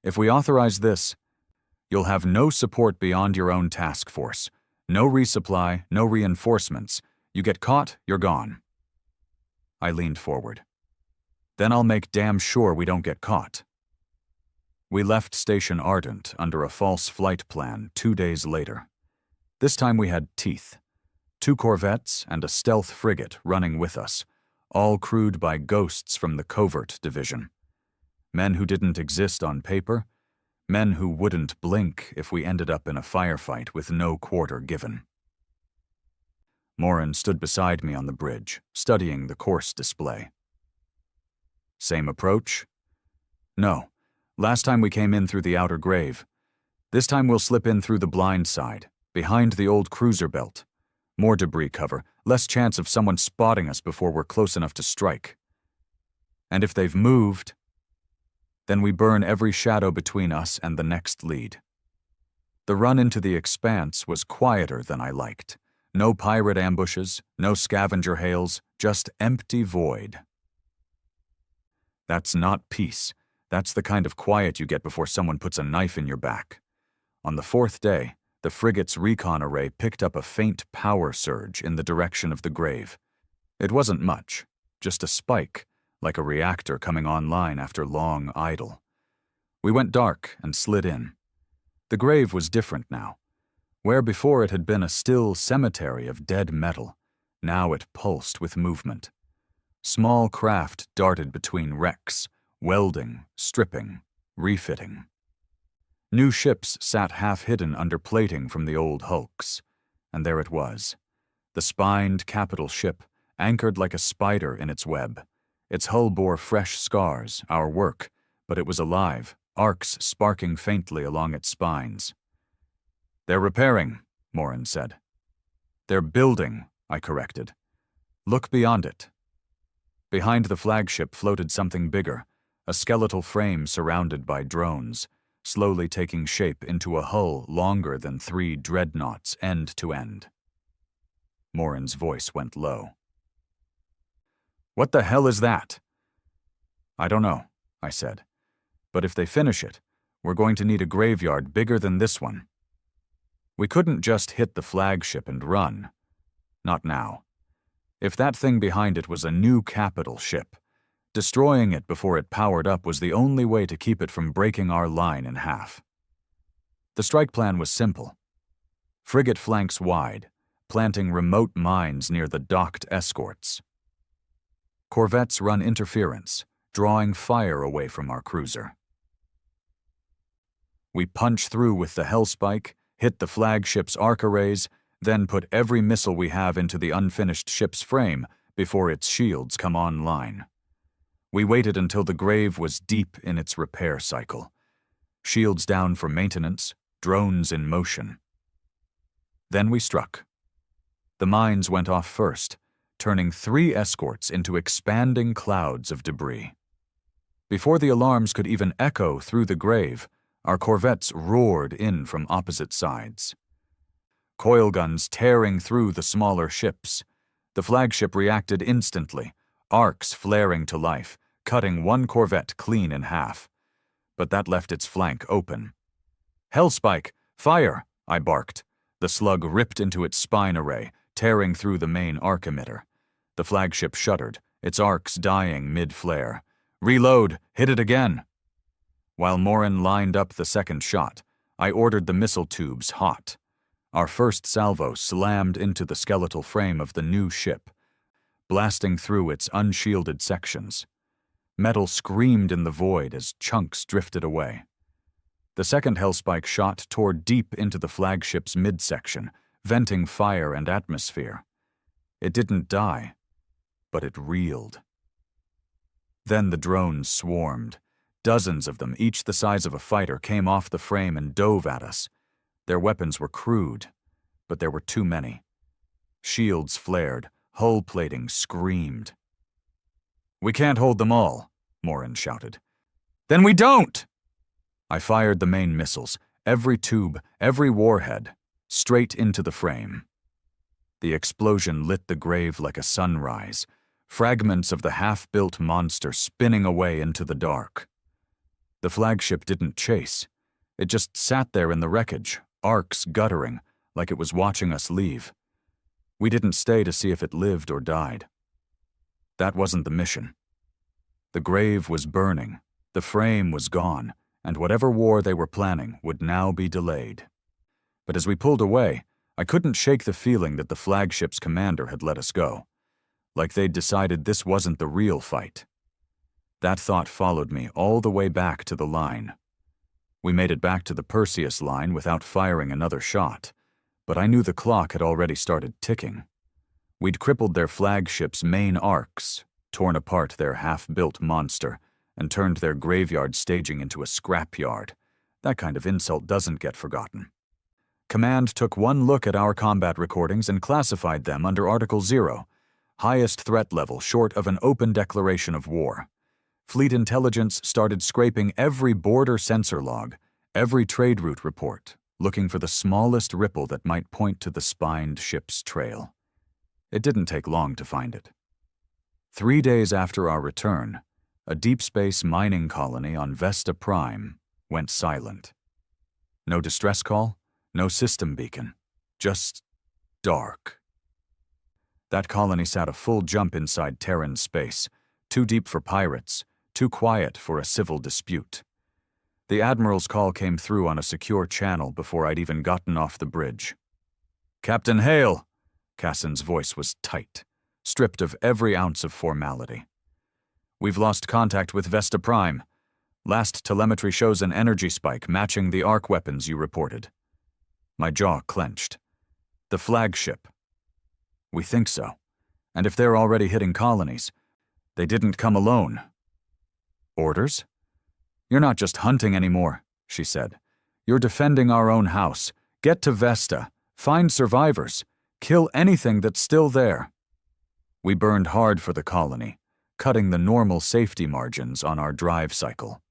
If we authorize this, you'll have no support beyond your own task force. No resupply, no reinforcements. You get caught, you're gone. I leaned forward. Then I'll make damn sure we don't get caught. We left Station Ardent under a false flight plan 2 days later. This time we had teeth. 2 corvettes and a stealth frigate running with us, all crewed by ghosts from the Covert Division. Men who didn't exist on paper, men who wouldn't blink if we ended up in a firefight with no quarter given. Morin stood beside me on the bridge, studying the course display. Same approach? No. Last time we came in through the outer grave. This time we'll slip in through the blind side, behind the old cruiser belt. More debris cover, less chance of someone spotting us before we're close enough to strike. And if they've moved, then we burn every shadow between us and the next lead. The run into the expanse was quieter than I liked. No pirate ambushes, no scavenger hails, just empty void. That's not peace. That's the kind of quiet you get before someone puts a knife in your back. On the 4th day, the frigate's recon array picked up a faint power surge in the direction of the grave. It wasn't much, just a spike, like a reactor coming online after long idle. We went dark and slid in. The grave was different now. Where before it had been a still cemetery of dead metal, now it pulsed with movement. Small craft darted between wrecks, welding, stripping, refitting. New ships sat half-hidden under plating from the old hulks, and there it was. The spined capital ship, anchored like a spider in its web. Its hull bore fresh scars, our work, but it was alive, arcs sparking faintly along its spines. They're repairing, Morin said. They're building, I corrected. Look beyond it. Behind the flagship floated something bigger, a skeletal frame surrounded by drones, slowly taking shape into a hull longer than 3 dreadnoughts end to end. Morin's voice went low. What the hell is that? I don't know, I said. But if they finish it, we're going to need a graveyard bigger than this one. We couldn't just hit the flagship and run. Not now. If that thing behind it was a new capital ship, destroying it before it powered up was the only way to keep it from breaking our line in half. The strike plan was simple. frigate flanks wide, planting remote mines near the docked escorts. Corvettes run interference, drawing fire away from our cruiser. We punch through with the Hellspike, hit the flagship's arc arrays, then put every missile we have into the unfinished ship's frame before its shields come online. We waited until the Grave was deep in its repair cycle. Shields down for maintenance, drones in motion. Then we struck. The mines went off first, turning 3 escorts into expanding clouds of debris. Before the alarms could even echo through the Grave, our corvettes roared in from opposite sides. Coil guns tearing through the smaller ships. The flagship reacted instantly, arcs flaring to life, cutting one corvette clean in half. But that left its flank open. "Hellspike, fire!" I barked. The slug ripped into its spine array, tearing through the main arc emitter. The flagship shuddered, its arcs dying mid-flare. "Reload! Hit it again!" While Morin lined up the second shot, I ordered the missile tubes hot. Our first salvo slammed into the skeletal frame of the new ship, blasting through its unshielded sections. Metal screamed in the void as chunks drifted away. The second Hellspike shot tore deep into the flagship's midsection, venting fire and atmosphere. It didn't die, but it reeled. Then the drones swarmed. Dozens of them, each the size of a fighter, came off the frame and dove at us. Their weapons were crude, but there were too many. Shields flared, hull plating screamed. "We can't hold them all," Morin shouted. "Then we don't!" I fired the main missiles, every tube, every warhead, straight into the frame. The explosion lit the Grave like a sunrise, fragments of the half-built monster spinning away into the dark. The flagship didn't chase. It just sat there in the wreckage, arcs guttering, like it was watching us leave. We didn't stay to see if it lived or died. That wasn't the mission. The Grave was burning, the frame was gone, and whatever war they were planning would now be delayed. But as we pulled away, I couldn't shake the feeling that the flagship's commander had let us go, like they'd decided this wasn't the real fight. That thought followed me all the way back to the line. We made it back to the Perseus line without firing another shot, but I knew the clock had already started ticking. We'd crippled their flagship's main arcs, torn apart their half-built monster, and turned their graveyard staging into a scrapyard. That kind of insult doesn't get forgotten. Command took one look at our combat recordings and classified them under Article 0, highest threat level short of an open declaration of war. Fleet intelligence started scraping every border sensor log, every trade route report, looking for the smallest ripple that might point to the spined ship's trail. It didn't take long to find it. 3 days after our return, a deep space mining colony on Vesta Prime went silent. No distress call, no system beacon, just dark. That colony sat a full jump inside Terran space, too deep for pirates, too quiet for a civil dispute. The Admiral's call came through on a secure channel before I'd even gotten off the bridge. "Captain Hale!" Cassin's voice was tight, stripped of every ounce of formality. "We've lost contact with Vesta Prime. Last telemetry shows an energy spike matching the arc weapons you reported." My jaw clenched. "The flagship." "We think so. And if they're already hitting colonies, they didn't come alone." "Orders?" "You're not just hunting anymore," she said. "You're defending our own house. Get to Vesta. Find survivors. Kill anything that's still there." We burned hard for the colony, cutting the normal safety margins on our drive cycle.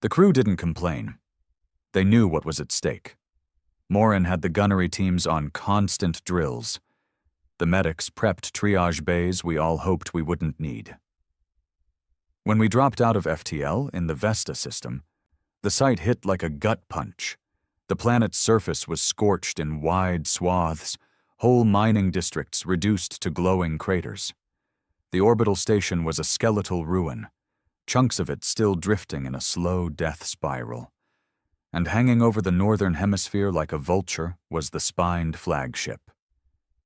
The crew didn't complain. They knew what was at stake. Morin had the gunnery teams on constant drills. The medics prepped triage bays we all hoped we wouldn't need. When we dropped out of FTL in the Vesta system, the sight hit like a gut punch. The planet's surface was scorched in wide swaths, whole mining districts reduced to glowing craters. The orbital station was a skeletal ruin, chunks of it still drifting in a slow death spiral. and hanging over the northern hemisphere like a vulture was the spined flagship.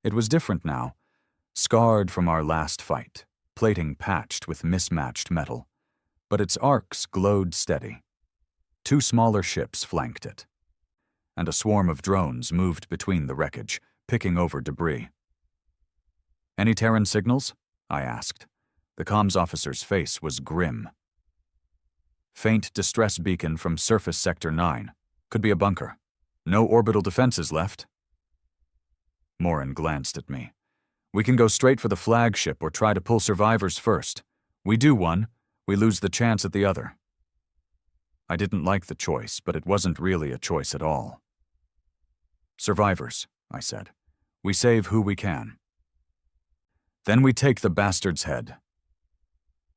It was different now, scarred from our last fight, plating patched with mismatched metal, but its arcs glowed steady. 2 smaller ships flanked it, and a swarm of drones moved between the wreckage, picking over debris. "Any Terran signals?" I asked. The comms officer's face was grim. "Faint distress beacon from Surface Sector 9. Could be a bunker. No orbital defenses left." Morin glanced at me. "We can go straight for the flagship or try to pull survivors first. We do one, we lose the chance at the other." I didn't like the choice, but it wasn't really a choice at all. "Survivors," I said. "We save who we can. Then we take the bastard's head."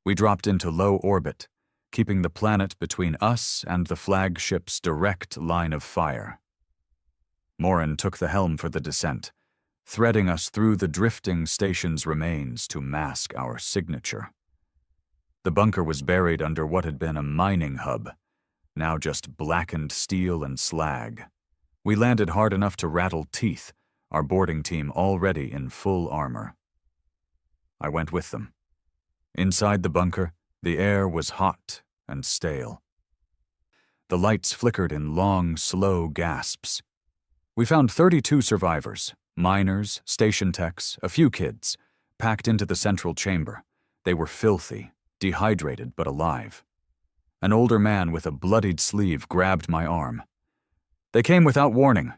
We dropped into low orbit, keeping the planet between us and the flagship's direct line of fire. Morin took the helm for the descent, threading us through the drifting station's remains to mask our signature. The bunker was buried under what had been a mining hub, now just blackened steel and slag. We landed hard enough to rattle teeth, our boarding team already in full armor. I went with them. Inside the bunker, the air was hot and stale. The lights flickered in long, slow gasps. We found 32 survivors, miners, station techs, a few kids, packed into the central chamber. They were filthy, dehydrated but alive. An older man with a bloodied sleeve grabbed my arm. "They came without warning.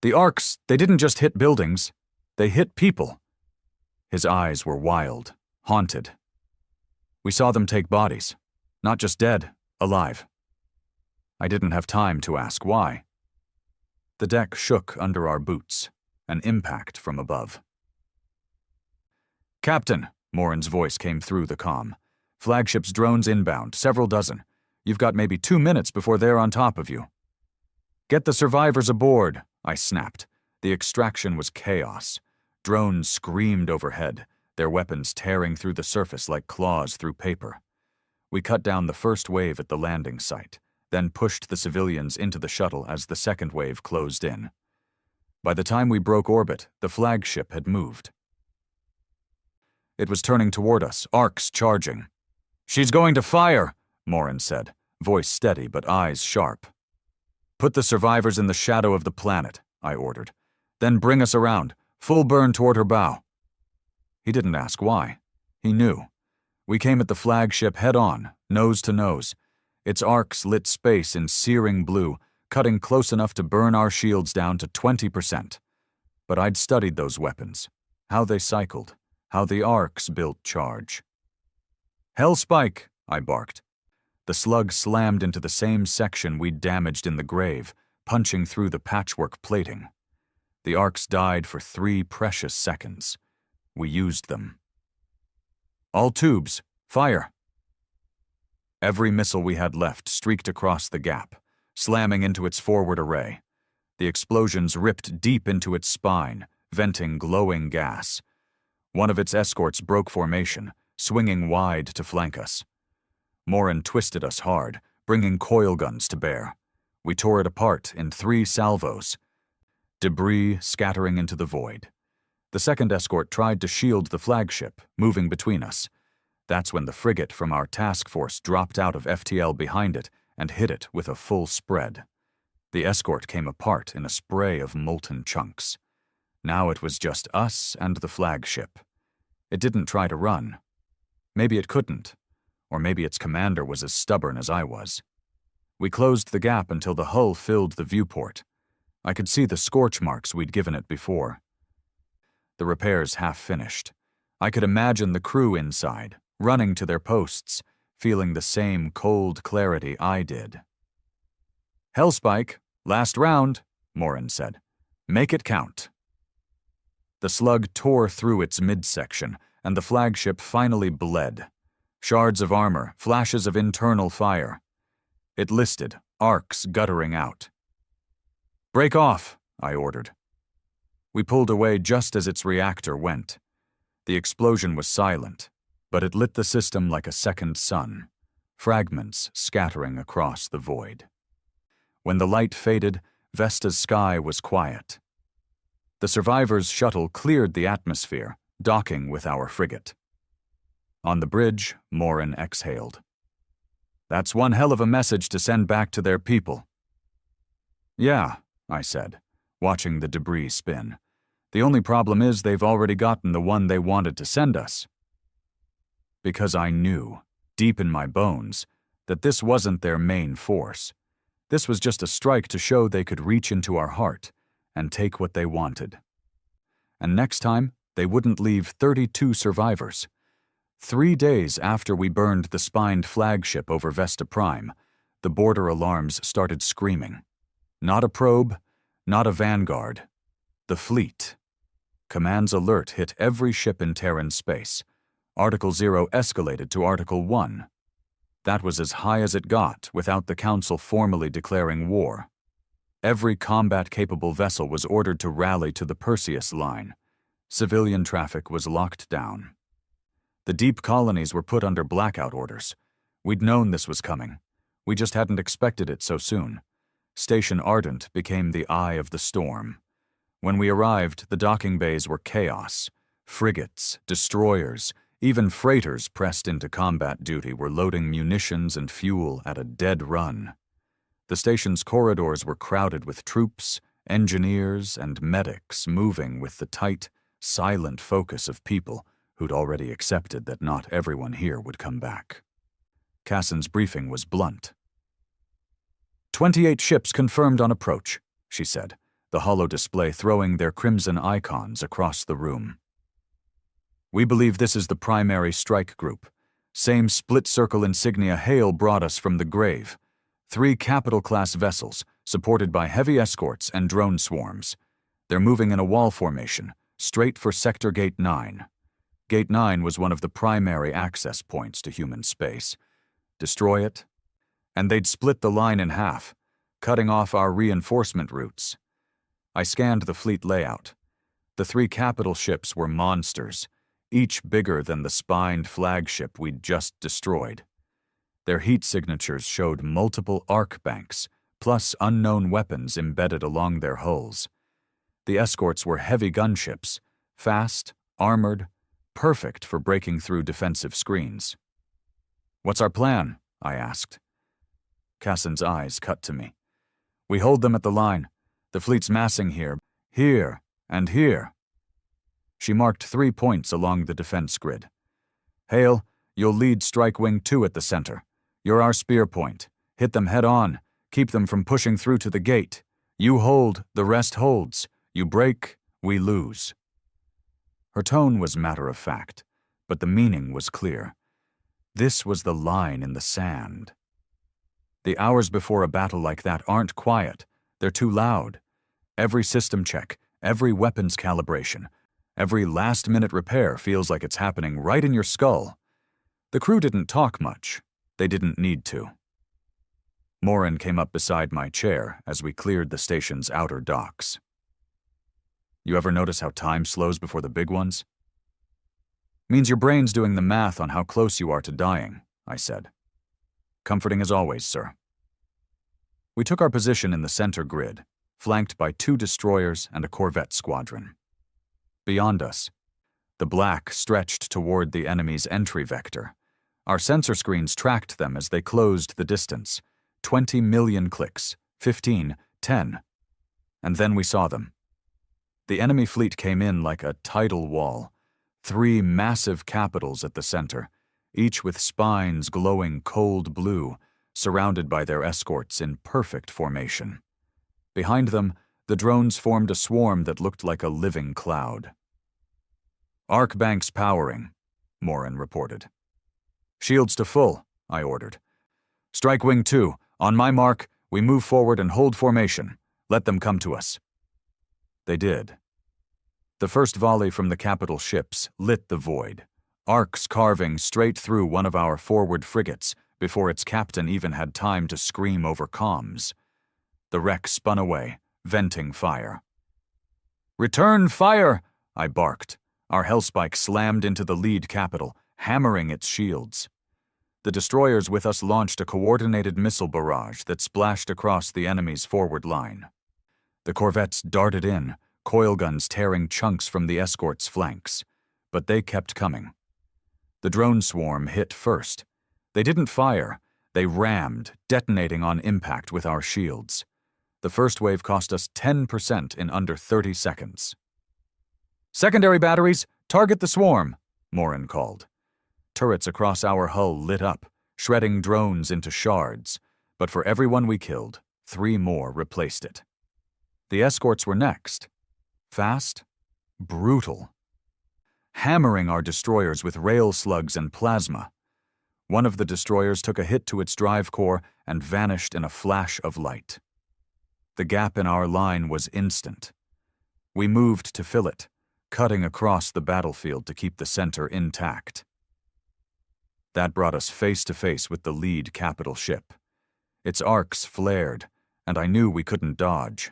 The arcs, they didn't just hit buildings, they hit people." His eyes were wild, haunted. "We saw them take bodies. Not just dead, alive." I didn't have time to ask why. The deck shook under our boots, an impact from above. "Captain," Morin's voice came through the comm. "Flagship's drones inbound, several dozen. You've got maybe 2 minutes before they're on top of you." "Get the survivors aboard," I snapped. The extraction was chaos. Drones screamed overhead, their weapons tearing through the surface like claws through paper. We cut down the first wave at the landing site, then pushed the civilians into the shuttle as the second wave closed in. By the time we broke orbit, the flagship had moved. It was turning toward us, arcs charging. "She's going to fire," Morin said, voice steady but eyes sharp. "Put the survivors in the shadow of the planet," I ordered. "Then bring us around, full burn toward her bow." He didn't ask why. He knew. We came at the flagship head-on, nose to nose. Its arcs lit space in searing blue, cutting close enough to burn our shields down to 20%. But I'd studied those weapons, how they cycled, how the arcs built charge. "Hell spike," I barked. The slug slammed into the same section we'd damaged in the grave, punching through the patchwork plating. The arcs died for 3 precious seconds. We used them. "All tubes, fire." Every missile we had left streaked across the gap, slamming into its forward array. The explosions ripped deep into its spine, venting glowing gas. One of its escorts broke formation, swinging wide to flank us. Morin twisted us hard, bringing coil guns to bear. We tore it apart in 3 salvos, debris scattering into the void. The second escort tried to shield the flagship, moving between us. That's when the frigate from our task force dropped out of FTL behind it and hit it with a full spread. The escort came apart in a spray of molten chunks. Now it was just us and the flagship. It didn't try to run. Maybe it couldn't. Or maybe its commander was as stubborn as I was. We closed the gap until the hull filled the viewport. I could see the scorch marks we'd given it before. The repairs half finished. I could imagine the crew inside, running to their posts, feeling the same cold clarity I did. "Hellspike, last round," Morin said. "Make it count." The slug tore through its midsection, and the flagship finally bled. Shards of armor, flashes of internal fire. It listed, arcs guttering out. "Break off," I ordered. We pulled away just as its reactor went. The explosion was silent, but it lit the system like a second sun, fragments scattering across the void. When the light faded, Vesta's sky was quiet. The survivors' shuttle cleared the atmosphere, docking with our frigate. On the bridge, Morin exhaled. "That's one hell of a message to send back to their people." "Yeah," I said, watching the debris spin. "The only problem is they've already gotten the one they wanted to send us." Because I knew, deep in my bones, that this wasn't their main force. This was just a strike to show they could reach into our heart and take what they wanted. And next time, they wouldn't leave 32 survivors. 3 days after we burned the spined flagship over Vesta Prime, the border alarms started screaming. Not a probe, not a vanguard. The fleet. Command's alert hit every ship in Terran space. Article 0 escalated to Article 1. That was as high as it got without the Council formally declaring war. Every combat-capable vessel was ordered to rally to the Perseus line. Civilian traffic was locked down. The deep colonies were put under blackout orders. We'd known this was coming. We just hadn't expected it so soon. Station Ardent became the eye of the storm. When we arrived, the docking bays were chaos. Frigates, destroyers, even freighters pressed into combat duty were loading munitions and fuel at a dead run. The station's corridors were crowded with troops, engineers, and medics moving with the tight, silent focus of people who'd already accepted that not everyone here would come back. Cassin's briefing was blunt. 28 ships confirmed on approach, she said, the holo display throwing their crimson icons across the room. We believe this is the primary strike group. Same split-circle insignia Hale brought us from the grave. 3 capital-class vessels, supported by heavy escorts and drone swarms. They're moving in a wall formation, straight for Sector Gate 9. Gate 9 was one of the primary access points to human space. Destroy it, and they'd split the line in half, cutting off our reinforcement routes. I scanned the fleet layout. The 3 capital ships were monsters, each bigger than the spined flagship we'd just destroyed. Their heat signatures showed multiple arc banks, plus unknown weapons embedded along their hulls. The escorts were heavy gunships, fast, armored, perfect for breaking through defensive screens. "What's our plan?" I asked. Cassin's eyes cut to me. "We hold them at the line. The fleet's massing here, and here." She marked 3 points along the defense grid. "Hale, you'll lead Strike Wing 2 at the center. You're our spear point. Hit them head on. Keep them from pushing through to the gate. You hold, the rest holds. You break, we lose." Her tone was matter-of-fact, but the meaning was clear. This was the line in the sand. The hours before a battle like that aren't quiet. They're too loud. Every system check, every weapons calibration, every last-minute repair feels like it's happening right in your skull. The crew didn't talk much. They didn't need to. Morin came up beside my chair as we cleared the station's outer docks. "You ever notice how time slows before the big ones?" "Means your brain's doing the math on how close you are to dying," I said. "Comforting as always, sir." We took our position in the center grid, flanked by 2 destroyers and a corvette squadron. Beyond us, the black stretched toward the enemy's entry vector. Our sensor screens tracked them as they closed the distance. 20 million clicks, 15, 10. And then we saw them. The enemy fleet came in like a tidal wall. 3 massive capitals at the center, each with spines glowing cold blue, surrounded by their escorts in perfect formation. Behind them, the drones formed a swarm that looked like a living cloud. "Arc banks powering," Morin reported. "Shields to full," I ordered. "Strike Wing 2, on my mark, we move forward and hold formation. Let them come to us." They did. The first volley from the capital ships lit the void, arcs carving straight through one of our forward frigates before its captain even had time to scream over comms. The wreck spun away, venting fire. "Return fire!" I barked. Our hellspike slammed into the lead capital, hammering its shields. The destroyers with us launched a coordinated missile barrage that splashed across the enemy's forward line. The corvettes darted in, coil guns tearing chunks from the escort's flanks, but they kept coming. The drone swarm hit first. They didn't fire, they rammed, detonating on impact with our shields. The first wave cost us 10% in under 30 seconds. "Secondary batteries, target the swarm," Morin called. Turrets across our hull lit up, shredding drones into shards, but for every one we killed, 3 more replaced it. The escorts were next. Fast, brutal, hammering our destroyers with rail slugs and plasma. One of the destroyers took a hit to its drive core and vanished in a flash of light. The gap in our line was instant. We moved to fill it, cutting across the battlefield to keep the center intact. That brought us face to face with the lead capital ship. Its arcs flared, and I knew we couldn't dodge.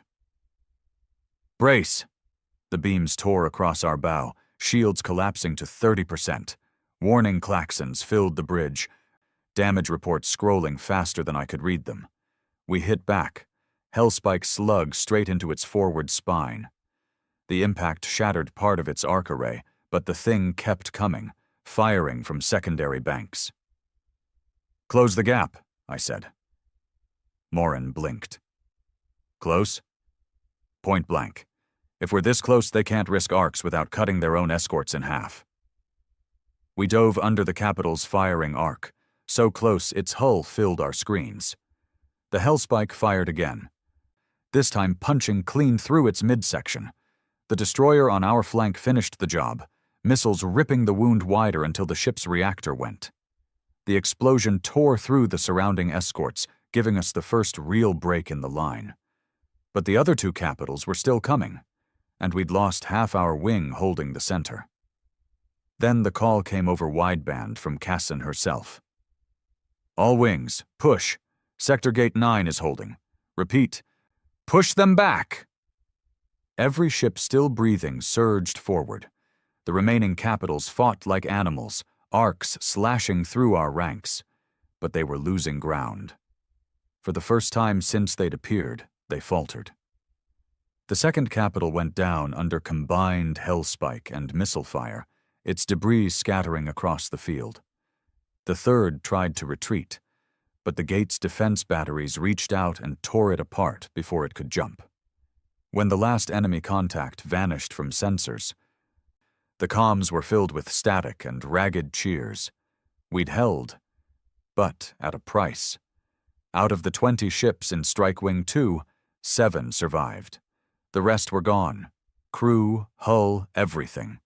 "Brace!" The beams tore across our bow, shields collapsing to 30%. Warning klaxons filled the bridge, damage reports scrolling faster than I could read them. We hit back, Hellspike slug straight into its forward spine. The impact shattered part of its arc array, but the thing kept coming, firing from secondary banks. "Close the gap," I said. Morin blinked. "Close?" "Point blank. If we're this close, they can't risk arcs without cutting their own escorts in half." We dove under the Capital's firing arc, so close its hull filled our screens. The Hellspike fired again, this time punching clean through its midsection. The destroyer on our flank finished the job, missiles ripping the wound wider until the ship's reactor went. The explosion tore through the surrounding escorts, giving us the first real break in the line. But the other 2 Capitals were still coming, and we'd lost half our wing holding the center. Then the call came over wideband from Cassin herself. "All wings, push. Sector Gate 9 is holding. Repeat, push them back!" Every ship still breathing surged forward. The remaining Capitals fought like animals, arcs slashing through our ranks, but they were losing ground. For the first time since they'd appeared, they faltered. The second Capital went down under combined Hellspike and missile fire, its debris scattering across the field. The third tried to retreat, but the gate's defense batteries reached out and tore it apart before it could jump. When the last enemy contact vanished from sensors, the comms were filled with static and ragged cheers. We'd held, but at a price. Out of the 20 ships in Strike Wing 2, 7 survived. The rest were gone. Crew, hull, everything.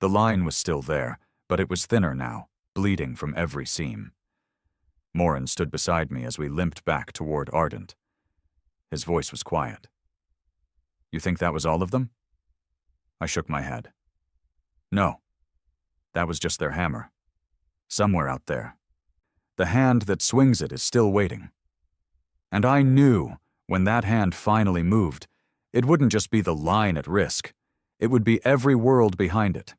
The line was still there, but it was thinner now, bleeding from every seam. Morin stood beside me as we limped back toward Ardent. His voice was quiet. "You think that was all of them?" I shook my head. "No. That was just their hammer. Somewhere out there. The hand that swings it is still waiting." And I knew, when that hand finally moved, it wouldn't just be the line at risk. It would be every world behind it.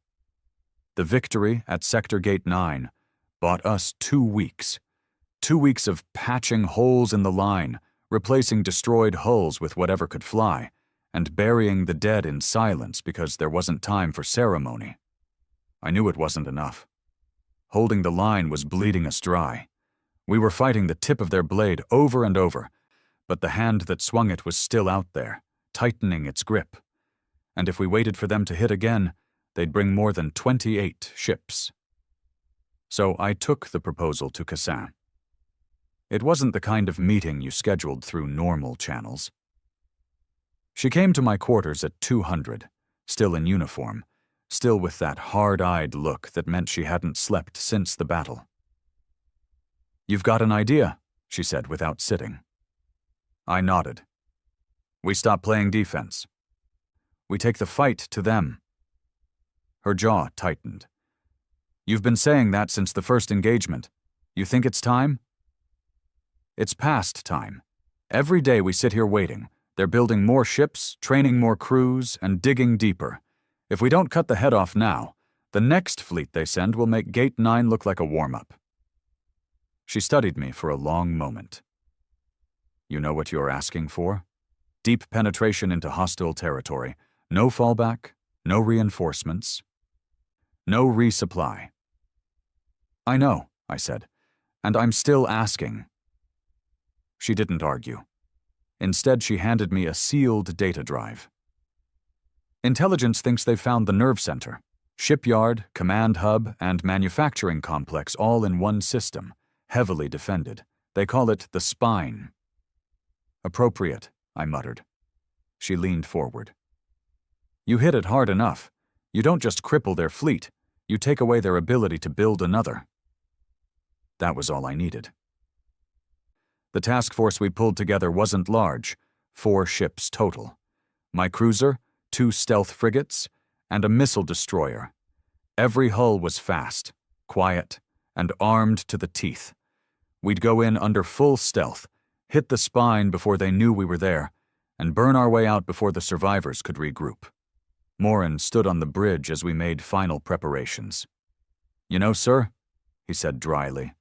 The victory at Sector Gate 9 bought us 2 weeks. 2 weeks of patching holes in the line, replacing destroyed hulls with whatever could fly, and burying the dead in silence because there wasn't time for ceremony. I knew it wasn't enough. Holding the line was bleeding us dry. We were fighting the tip of their blade over and over, but the hand that swung it was still out there, tightening its grip. And if we waited for them to hit again, they'd bring more than 28 ships. So I took the proposal to Cassin. It wasn't the kind of meeting you scheduled through normal channels. She came to my quarters at 200, still in uniform, still with that hard-eyed look that meant she hadn't slept since the battle. "You've got an idea," she said without sitting. I nodded. "We stop playing defense. We take the fight to them." Her jaw tightened. "You've been saying that since the first engagement. You think it's time?" "It's past time. Every day we sit here waiting. They're building more ships, training more crews, and digging deeper. If we don't cut the head off now, the next fleet they send will make Gate 9 look like a warm-up." She studied me for a long moment. You know what you're asking for? Deep penetration into hostile territory. No fallback, no reinforcements, no resupply. I know, I said, and I'm still asking. She didn't argue. Instead, she handed me a sealed data drive. Intelligence thinks they've found the nerve center, shipyard, command hub, and manufacturing complex all in one system, heavily defended. They call it the spine. Appropriate, I muttered. She leaned forward. You hit it hard enough. You don't just cripple their fleet, you take away their ability to build another. That was all I needed. The task force we pulled together wasn't large, 4 ships total. My cruiser, 2 stealth frigates, and a missile destroyer. Every hull was fast, quiet, and armed to the teeth. We'd go in under full stealth, hit the spine before they knew we were there, and burn our way out before the survivors could regroup. Morin stood on the bridge as we made final preparations. You know, sir, he said dryly,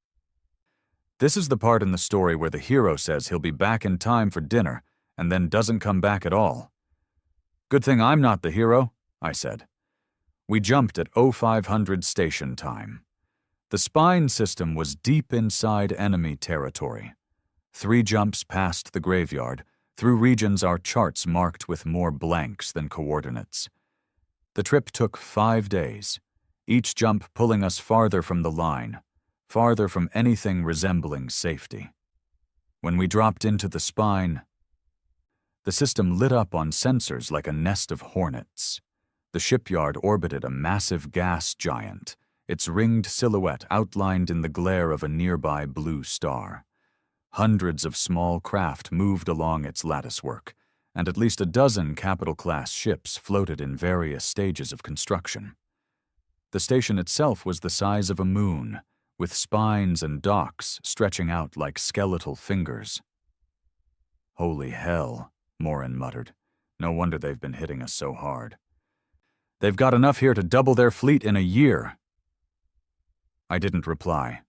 this is the part in the story where the hero says he'll be back in time for dinner and then doesn't come back at all. Good thing I'm not the hero, I said. We jumped at 0500 station time. The spine system was deep inside enemy territory. 3 jumps past the graveyard, through regions our charts marked with more blanks than coordinates. The trip took 5 days, each jump pulling us farther from the line, farther from anything resembling safety. When we dropped into the spine, the system lit up on sensors like a nest of hornets. The shipyard orbited a massive gas giant, its ringed silhouette outlined in the glare of a nearby blue star. Hundreds of small craft moved along its latticework, and at least a dozen capital-class ships floated in various stages of construction. The station itself was the size of a moon, with spines and docks stretching out like skeletal fingers. Holy hell, Morin muttered. No wonder they've been hitting us so hard. They've got enough here to double their fleet in a year. I didn't reply.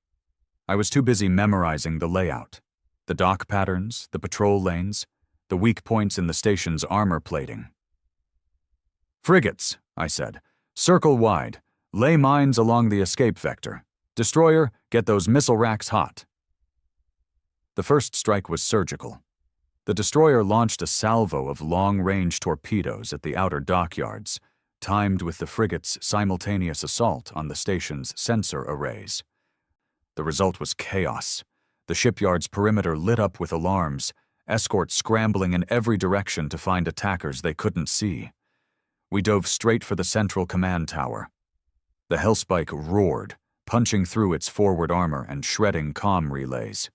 I was too busy memorizing the layout, the dock patterns, the patrol lanes, the weak points in the station's armor plating. Frigates, I said. Circle wide. Lay mines along the escape vector. Destroyer, get those missile racks hot. The first strike was surgical. The destroyer launched a salvo of long-range torpedoes at the outer dockyards, timed with the frigate's simultaneous assault on the station's sensor arrays. The result was chaos. The shipyard's perimeter lit up with alarms, escorts scrambling in every direction to find attackers they couldn't see. We dove straight for the central command tower. The Hellspike roared, punching through its forward armor and shredding comm relays.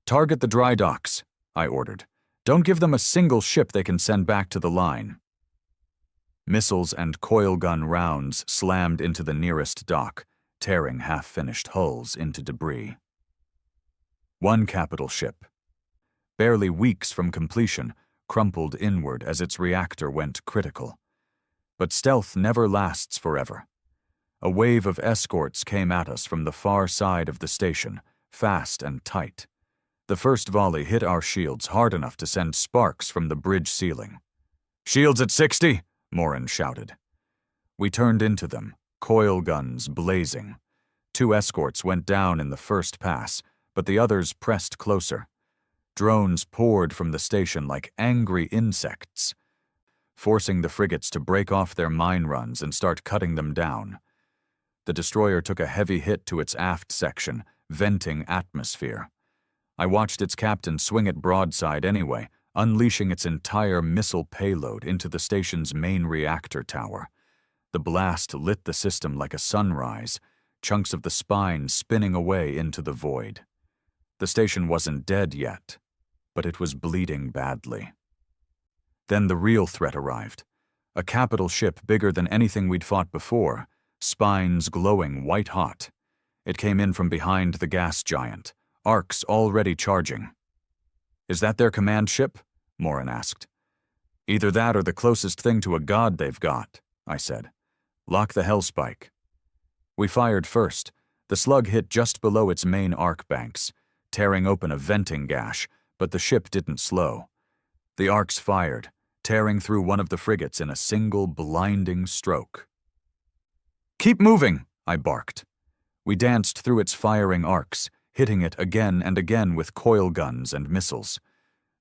Target the dry docks, I ordered. Don't give them a single ship they can send back to the line. Missiles and coil gun rounds slammed into the nearest dock, tearing half-finished hulls into debris. One capital ship, barely weeks from completion, crumpled inward as its reactor went critical. But stealth never lasts forever. A wave of escorts came at us from the far side of the station, fast and tight. The first volley hit our shields hard enough to send sparks from the bridge ceiling. Shields at 60, Morin shouted. We turned into them, coil guns blazing. 2 escorts went down in the first pass, but the others pressed closer. Drones poured from the station like angry insects, forcing the frigates to break off their mine runs and start cutting them down. The destroyer took a heavy hit to its aft section, venting atmosphere. I watched its captain swing it broadside anyway, unleashing its entire missile payload into the station's main reactor tower. The blast lit the system like a sunrise, chunks of the spine spinning away into the void. The station wasn't dead yet, but it was bleeding badly. Then the real threat arrived. A capital ship bigger than anything we'd fought before, spines glowing white-hot. It came in from behind the gas giant, arcs already charging. Is that their command ship? Morin asked. Either that or the closest thing to a god they've got, I said. Lock the Hellspike. We fired first, The slug hit just below its main arc banks, tearing open a venting gash, but the ship didn't slow. The arcs fired, tearing through one of the frigates in a single blinding stroke. "Keep moving!" I barked. We danced through its firing arcs, hitting it again and again with coil guns and missiles.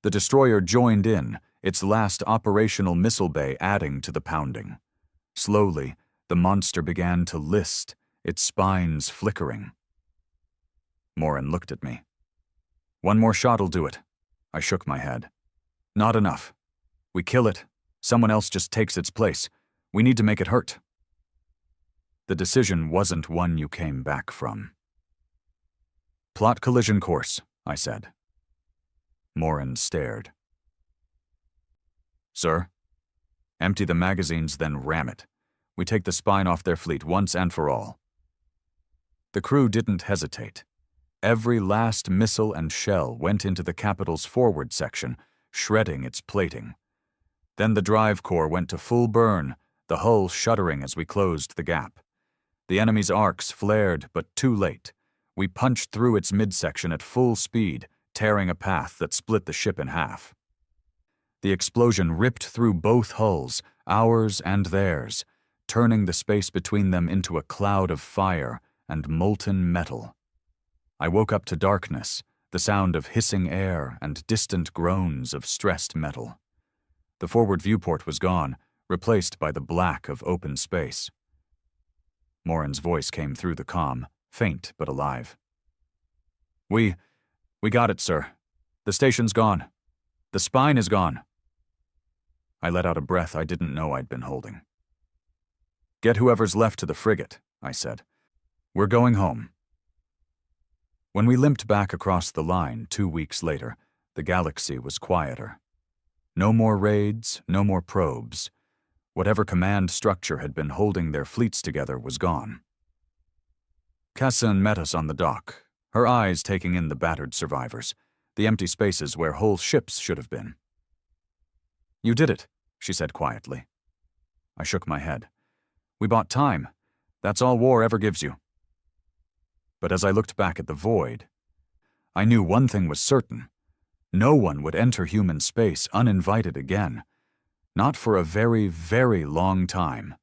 The destroyer joined in, its last operational missile bay adding to the pounding. Slowly, the monster began to list, its spines flickering. Morin looked at me. "One more shot'll do it." I shook my head. "Not enough. We kill it, someone else just takes its place. We need to make it hurt." The decision wasn't one you came back from. "Plot collision course," I said. Morin stared. "Sir? Empty the magazines, then ram it. We take the spine off their fleet once and for all." The crew didn't hesitate. Every last missile and shell went into the capital's forward section, shredding its plating. Then the drive core went to full burn, the hull shuddering as we closed the gap. The enemy's arcs flared, but too late. We punched through its midsection at full speed, tearing a path that split the ship in half. The explosion ripped through both hulls, ours and theirs, turning the space between them into a cloud of fire and molten metal. I woke up to darkness, the sound of hissing air and distant groans of stressed metal. The forward viewport was gone, replaced by the black of open space. Morin's voice came through the comm, faint but alive. We got it, sir. The station's gone. The spine is gone." I let out a breath I didn't know I'd been holding. "Get whoever's left to the frigate," I said. "We're going home." When we limped back across the line 2 weeks later, the galaxy was quieter. No more raids, no more probes. Whatever command structure had been holding their fleets together was gone. Kassun met us on the dock, her eyes taking in the battered survivors, the empty spaces where whole ships should have been. "You did it," she said quietly. I shook my head. "We bought time. That's all war ever gives you." But as I looked back at the void, I knew one thing was certain. No one would enter human space uninvited again. Not for a very, very long time.